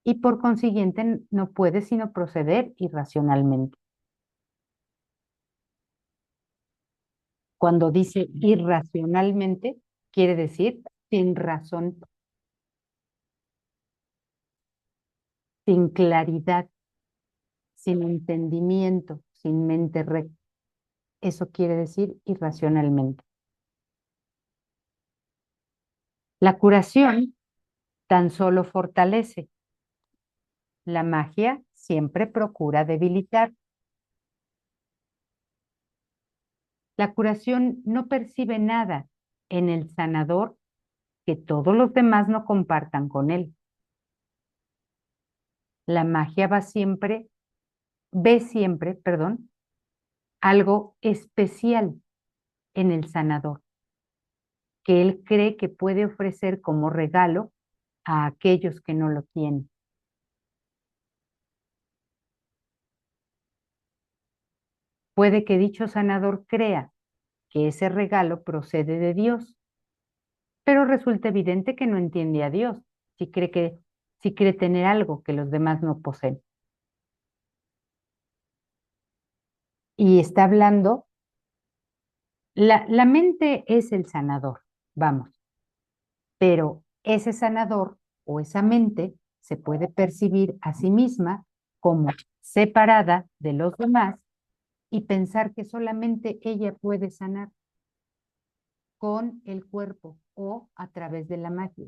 S1: y por consiguiente no puede sino proceder irracionalmente. Cuando dice irracionalmente, quiere decir sin razón, sin claridad, sin entendimiento, sin mente recta. Eso quiere decir irracionalmente. La curación tan solo fortalece. La magia siempre procura debilitar. La curación no percibe nada en el sanador que todos los demás no compartan con él. La magia ve siempre, perdón, algo especial en el sanador, que él cree que puede ofrecer como regalo a aquellos que no lo tienen. Puede que dicho sanador crea que ese regalo procede de Dios, pero resulta evidente que no entiende a Dios si cree tener algo que los demás no poseen. Y está hablando, la mente es el sanador, vamos, pero ese sanador o esa mente se puede percibir a sí misma como separada de los demás y pensar que solamente ella puede sanar con el cuerpo o a través de la magia.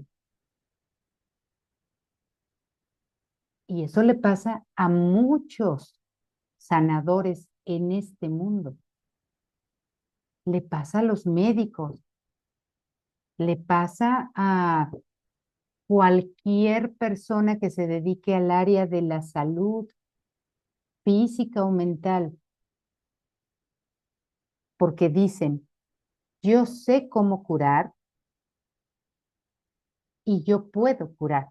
S1: Y eso le pasa a muchos sanadores en este mundo. Le pasa a los médicos, le pasa a cualquier persona que se dedique al área de la salud física o mental, porque dicen, yo sé cómo curar y yo puedo curar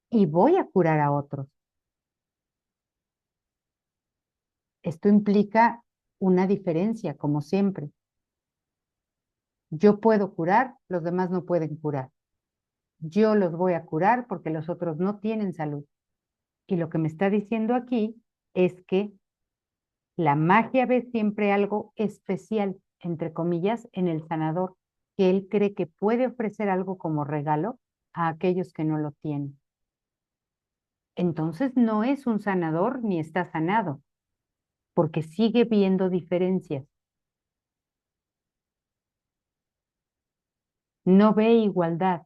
S1: y voy a curar a otros. Esto implica una diferencia, como siempre. Yo puedo curar, los demás no pueden curar. Yo los voy a curar porque los otros no tienen salud. Y lo que me está diciendo aquí es que la magia ve siempre algo especial, entre comillas, en el sanador, que él cree que puede ofrecer algo como regalo a aquellos que no lo tienen. Entonces no es un sanador ni está sanado, porque sigue viendo diferencias. No ve igualdad.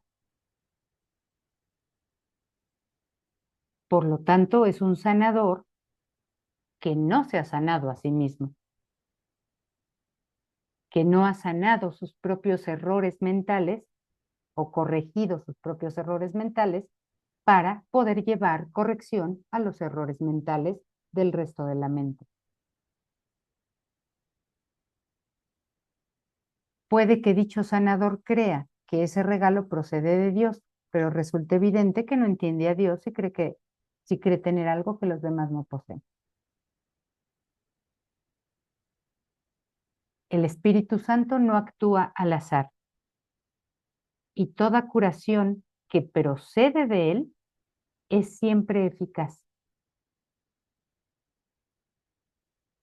S1: Por lo tanto, es un sanador que no se ha sanado a sí mismo, que no ha sanado sus propios errores mentales o corregido sus propios errores mentales para poder llevar corrección a los errores mentales del resto de la mente. Puede que dicho sanador crea que ese regalo procede de Dios, pero resulta evidente que no entiende a Dios y si cree tener algo que los demás no poseen. El Espíritu Santo no actúa al azar y toda curación que procede de él es siempre eficaz.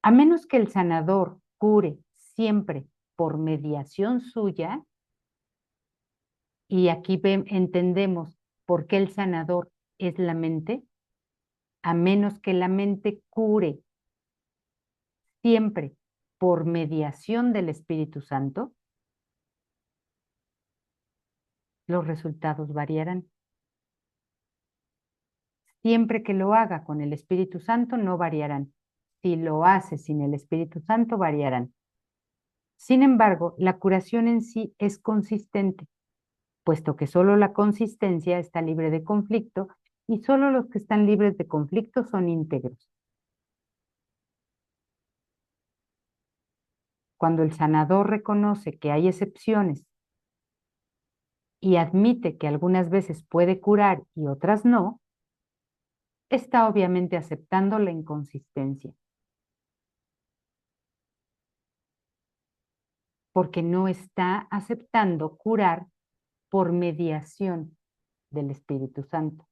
S1: A menos que el sanador cure siempre por mediación suya, y aquí entendemos por qué el sanador es la mente, a menos que la mente cure siempre por mediación del Espíritu Santo, los resultados variarán. Siempre que lo haga con el Espíritu Santo, no variarán. Si lo hace sin el Espíritu Santo, variarán. Sin embargo, la curación en sí es consistente, puesto que solo la consistencia está libre de conflicto y solo los que están libres de conflicto son íntegros. Cuando el sanador reconoce que hay excepciones y admite que algunas veces puede curar y otras no, está obviamente aceptando la inconsistencia, porque no está aceptando curar por mediación del Espíritu Santo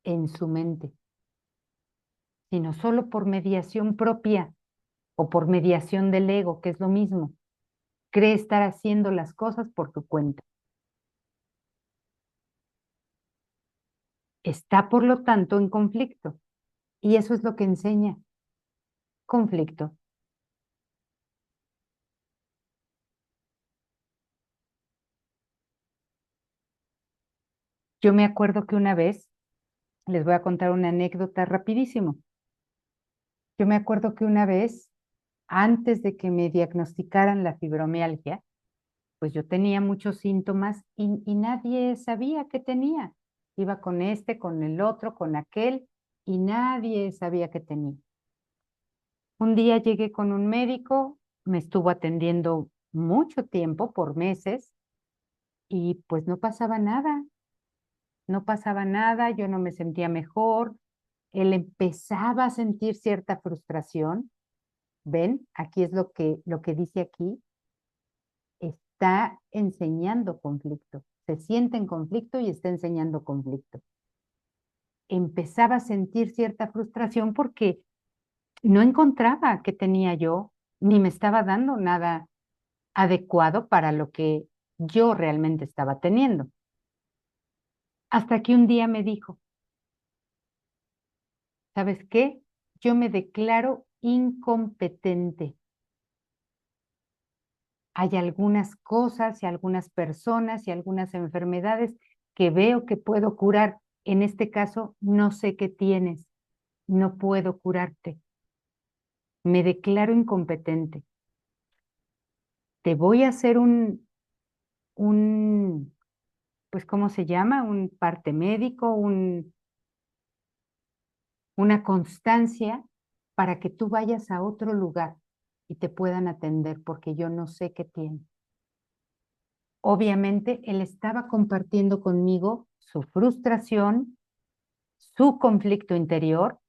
S1: en su mente, sino solo por mediación propia o por mediación del ego, que es lo mismo. Cree estar haciendo las cosas por tu cuenta. Está, por lo tanto, en conflicto. Y eso es lo que enseña. Conflicto. Yo me acuerdo que una vez, les voy a contar una anécdota rapidísimo. Yo me acuerdo que una vez, antes de que me diagnosticaran la fibromialgia, pues yo tenía muchos síntomas y nadie sabía qué tenía. Iba con este, con el otro, con aquel, y nadie sabía qué tenía. Un día llegué con un médico, me estuvo atendiendo mucho tiempo, por meses, y pues no pasaba nada, yo no me sentía mejor, él empezaba a sentir cierta frustración. ¿Ven? Aquí es lo que dice aquí. Está enseñando conflicto. Se siente en conflicto y está enseñando conflicto. Empezaba a sentir cierta frustración porque no encontraba qué tenía yo, ni me estaba dando nada adecuado para lo que yo realmente estaba teniendo. Hasta que un día me dijo, ¿sabes qué? Yo me declaro incompetente. Hay algunas cosas y algunas personas y algunas enfermedades que veo que puedo curar. En este caso, no sé qué tienes, no puedo curarte. Me declaro incompetente. Te voy a hacer pues, ¿cómo se llama? Un parte médico, una constancia para que tú vayas a otro lugar y te puedan atender porque yo no sé qué tienes. Obviamente, él estaba compartiendo conmigo su frustración, su conflicto interior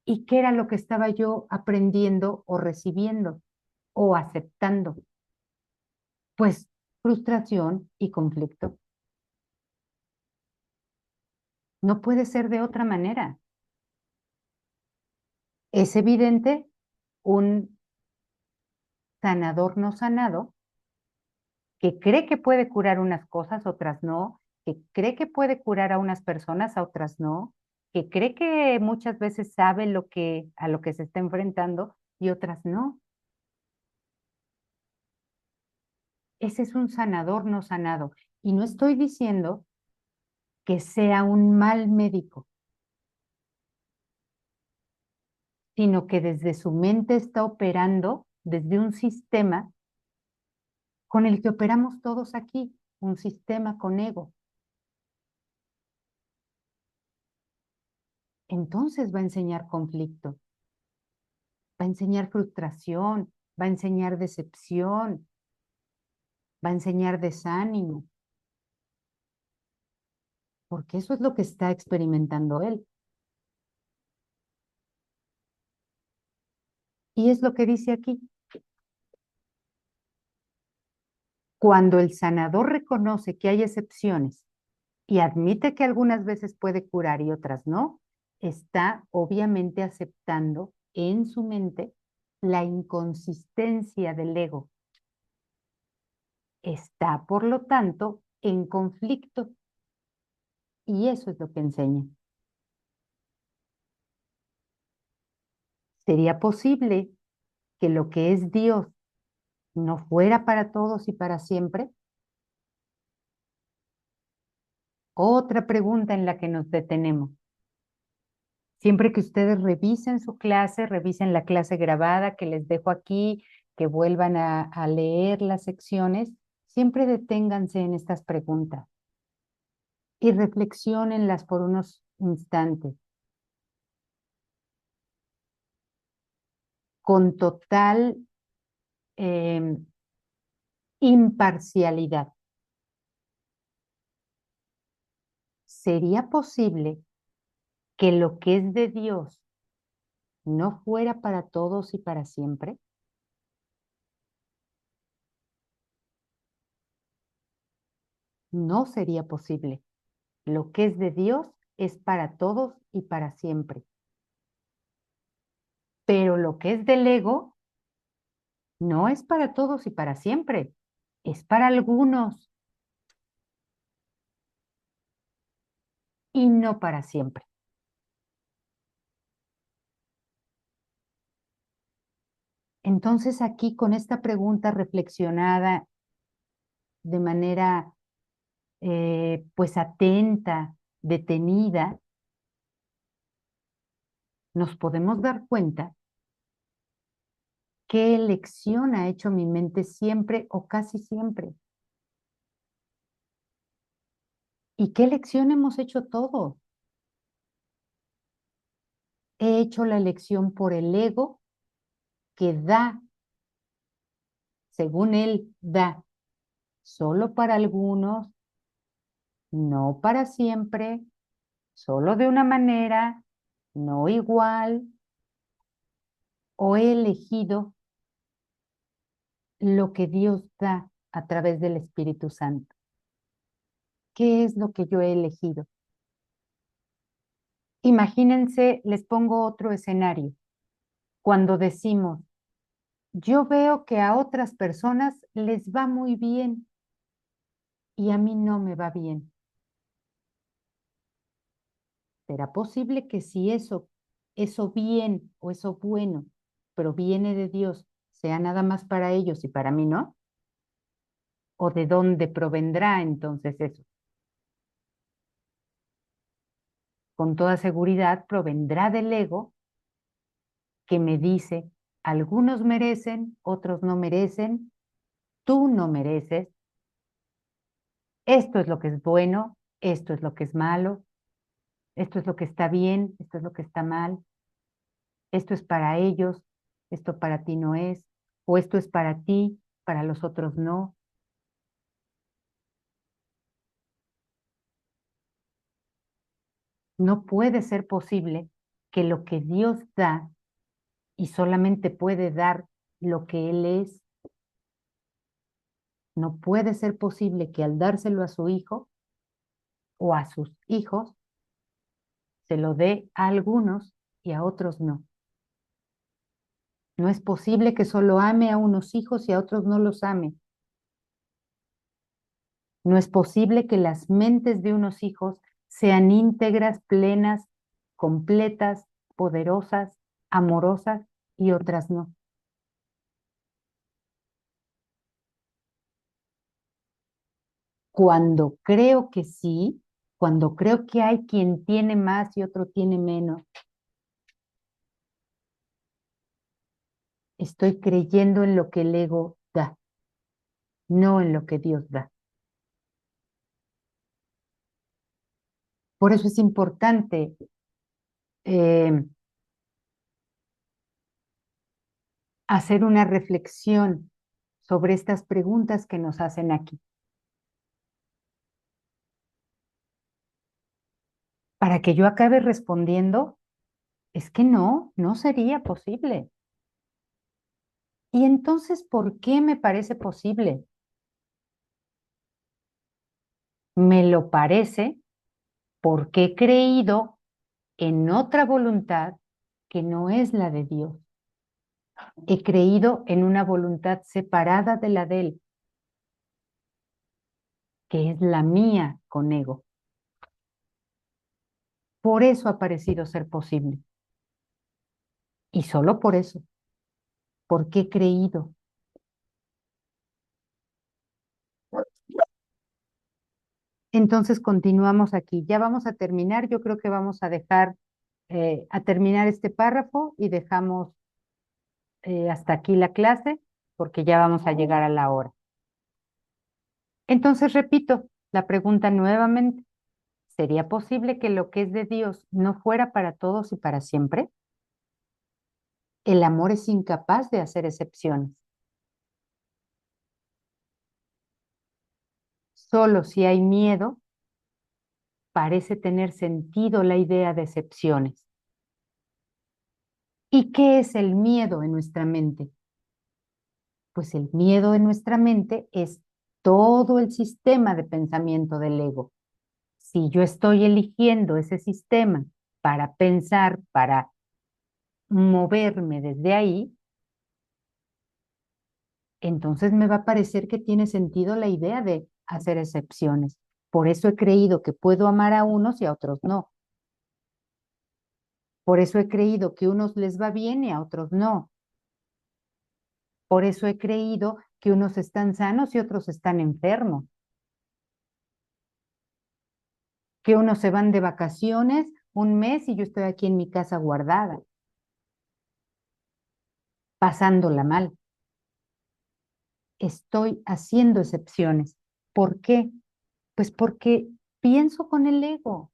S1: y qué era lo que estaba yo aprendiendo o recibiendo o aceptando. Pues frustración y conflicto. No puede ser de otra manera. Es evidente un sanador no sanado que cree que puede curar unas cosas, otras no, que cree que puede curar a unas personas, a otras no, que cree que muchas veces sabe a lo que se está enfrentando y otras no. Ese es un sanador no sanado. Y no estoy diciendo que sea un mal médico, sino que desde su mente está operando desde un sistema con el que operamos todos aquí, un sistema con ego. Entonces va a enseñar conflicto, va a enseñar frustración, va a enseñar decepción, va a enseñar desánimo, porque eso es lo que está experimentando él. Y es lo que dice aquí. Cuando el sanador reconoce que hay excepciones y admite que algunas veces puede curar y otras no, está obviamente aceptando en su mente la inconsistencia del ego. Está, por lo tanto, en conflicto y eso es lo que enseña. ¿Sería posible que lo que es Dios no fuera para todos y para siempre? Otra pregunta en la que nos detenemos. Siempre que ustedes revisen su clase, revisen la clase grabada que les dejo aquí, que vuelvan a leer las secciones, siempre deténganse en estas preguntas y reflexionenlas por unos instantes con total imparcialidad. ¿Sería posible que lo que es de Dios no fuera para todos y para siempre? No sería posible. Lo que es de Dios es para todos y para siempre. Pero lo que es del ego no es para todos y para siempre. Es para algunos y no para siempre. Entonces aquí con esta pregunta reflexionada de manera pues atenta, detenida, nos podemos dar cuenta qué elección ha hecho mi mente siempre o casi siempre. ¿Y qué elección hemos hecho todos? He hecho la elección por el ego que da, según él, da solo para algunos, no para siempre, solo de una manera, no igual, o he elegido lo que Dios da a través del Espíritu Santo. ¿Qué es lo que yo he elegido? Imagínense, les pongo otro escenario. Cuando decimos, yo veo que a otras personas les va muy bien y a mí no me va bien. ¿Será posible que si eso bien o eso bueno proviene de Dios, sea nada más para ellos y para mí no? ¿O de dónde provendrá entonces eso? Con toda seguridad provendrá del ego que me dice, algunos merecen, otros no merecen, tú no mereces, esto es lo que es bueno, esto es lo que es malo, esto es lo que está bien, esto es lo que está mal, esto es para ellos, esto para ti no es, o esto es para ti, para los otros no. No puede ser posible que lo que Dios da y solamente puede dar lo que Él es, no puede ser posible que al dárselo a su hijo o a sus hijos, se lo dé a algunos y a otros no. No es posible que solo ame a unos hijos y a otros no los ame. No es posible que las mentes de unos hijos sean íntegras, plenas, completas, poderosas, amorosas y otras no. Cuando creo que sí, cuando creo que hay quien tiene más y otro tiene menos, estoy creyendo en lo que el ego da, no en lo que Dios da. Por eso es importante eh, hacer una reflexión sobre estas preguntas que nos hacen aquí. Para que yo acabe respondiendo, es que no sería posible. ¿Y entonces por qué me parece posible? Me lo parece porque he creído en otra voluntad que no es la de Dios. He creído en una voluntad separada de la de Él, que es la mía con ego. Por eso ha parecido ser posible. Y solo por eso, porque he creído. Entonces continuamos aquí. Ya vamos a terminar. Yo creo que vamos a dejar a terminar este párrafo y dejamos hasta aquí la clase porque ya vamos a llegar a la hora. Entonces repito la pregunta nuevamente. ¿Sería posible que lo que es de Dios no fuera para todos y para siempre? El amor es incapaz de hacer excepciones. Solo si hay miedo, parece tener sentido la idea de excepciones. ¿Y qué es el miedo en nuestra mente? Pues el miedo en nuestra mente es todo el sistema de pensamiento del ego. Si yo estoy eligiendo ese sistema para pensar, para moverme desde ahí, entonces me va a parecer que tiene sentido la idea de hacer excepciones. Por eso he creído que puedo amar a unos y a otros no. Por eso he creído que a unos les va bien y a otros no. Por eso he creído que unos están sanos y otros están enfermos. Que unos se van de vacaciones un mes y yo estoy aquí en mi casa guardada, pasándola mal. Estoy haciendo excepciones. ¿Por qué? Pues porque pienso con el ego.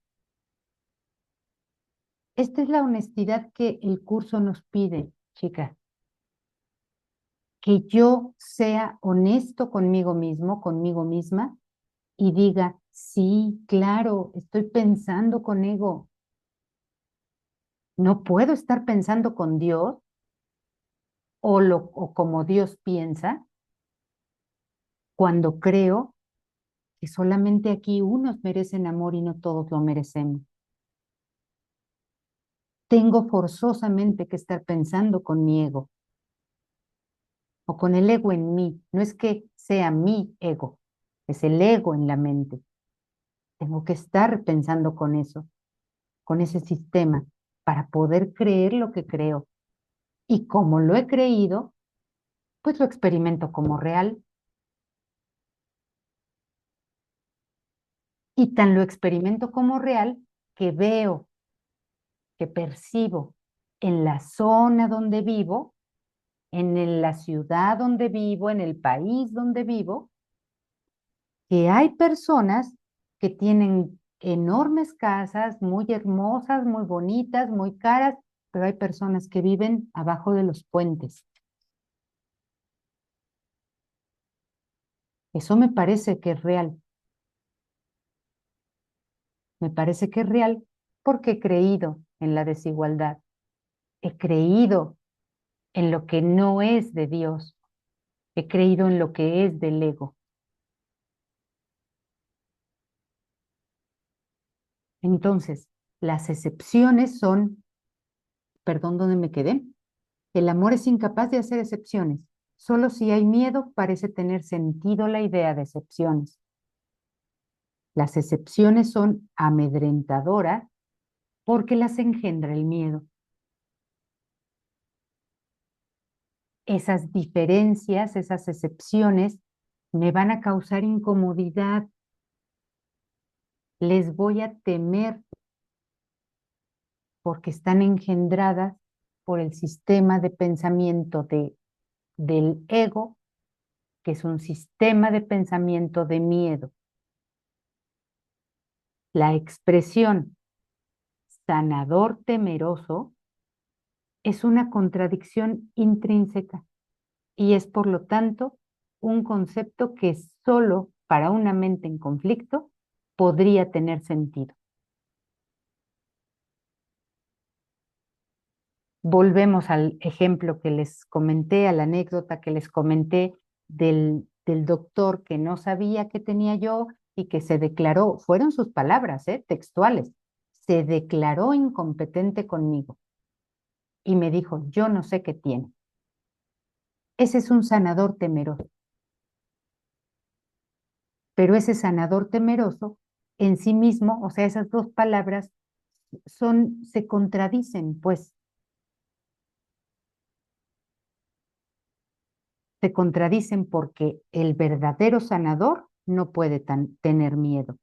S1: Esta es la honestidad que el curso nos pide, chicas. Que yo sea honesto conmigo mismo, conmigo misma, y diga, Sí, claro, estoy pensando con ego. No puedo estar pensando con Dios o como Dios piensa cuando creo que solamente aquí unos merecen amor y no todos lo merecemos. Tengo forzosamente que estar pensando con mi ego o con el ego en mí. No es que sea mi ego, es el ego en la mente. Tengo que estar pensando con eso, con ese sistema, para poder creer lo que creo. Y como lo he creído, pues lo experimento como real. Y tan lo experimento como real que veo, que percibo en la zona donde vivo, la ciudad donde vivo, en el país donde vivo, que hay personas que tienen enormes casas, muy hermosas, muy bonitas, muy caras, pero hay personas que viven abajo de los puentes. Eso me parece que es real. Me parece que es real porque he creído en la desigualdad. He creído en lo que no es de Dios. He creído en lo que es del ego. Entonces, las excepciones son, perdón, ¿dónde me quedé? El amor es incapaz de hacer excepciones. Solo si hay miedo parece tener sentido la idea de excepciones. Las excepciones son amedrentadoras porque las engendra el miedo. Esas diferencias, esas excepciones, me van a causar incomodidad. Les voy a temer porque están engendradas por el sistema de pensamiento del ego, que es un sistema de pensamiento de miedo. La expresión sanador temeroso es una contradicción intrínseca y es por lo tanto un concepto que solo para una mente en conflicto podría tener sentido. Volvemos al ejemplo que les comenté, a la anécdota que les comenté del doctor que no sabía que tenía yo y que se declaró, fueron sus palabras, textuales, se declaró incompetente conmigo y me dijo, yo no sé qué tiene. Ese es un sanador temeroso, pero ese sanador temeroso en sí mismo, o sea, esas dos palabras se contradicen, pues se contradicen porque el verdadero sanador no puede tener miedo.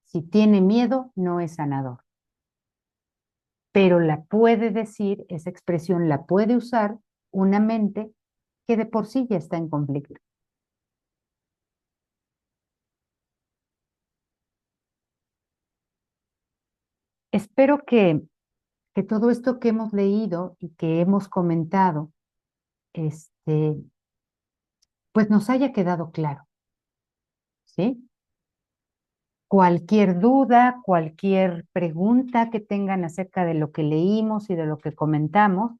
S1: Si tiene miedo, no es sanador. Pero la puede decir, esa expresión la puede usar una mente que de por sí ya está en conflicto. Espero que todo esto que hemos leído y que hemos comentado, este, pues nos haya quedado claro, ¿sí? Cualquier duda, cualquier pregunta que tengan acerca de lo que leímos y de lo que comentamos,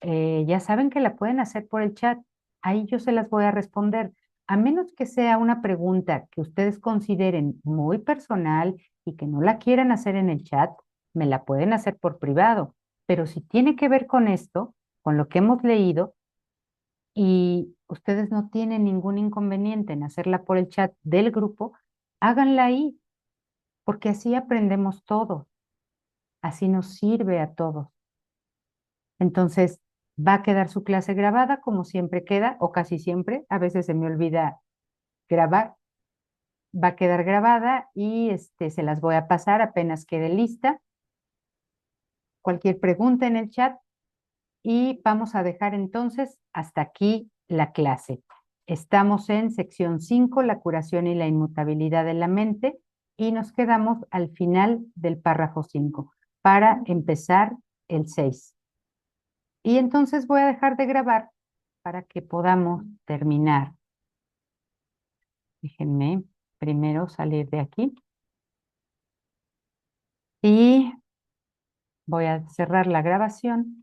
S1: ya saben que la pueden hacer por el chat. Ahí yo se las voy a responder. A menos que sea una pregunta que ustedes consideren muy personal y que no la quieran hacer en el chat, me la pueden hacer por privado. Pero si tiene que ver con esto, con lo que hemos leído, y ustedes no tienen ningún inconveniente en hacerla por el chat del grupo, háganla ahí, porque así aprendemos todos, así nos sirve a todos. Entonces, va a quedar su clase grabada como siempre queda, o casi siempre, a veces se me olvida grabar, va a quedar grabada y se las voy a pasar apenas quede lista. Cualquier pregunta en el chat y vamos a dejar entonces hasta aquí la clase. Estamos en sección 5, la curación y la inmutabilidad de la mente, y nos quedamos al final del párrafo 5 para empezar el 6. Y entonces voy a dejar de grabar para que podamos terminar. Déjenme primero salir de aquí. Voy a cerrar la grabación.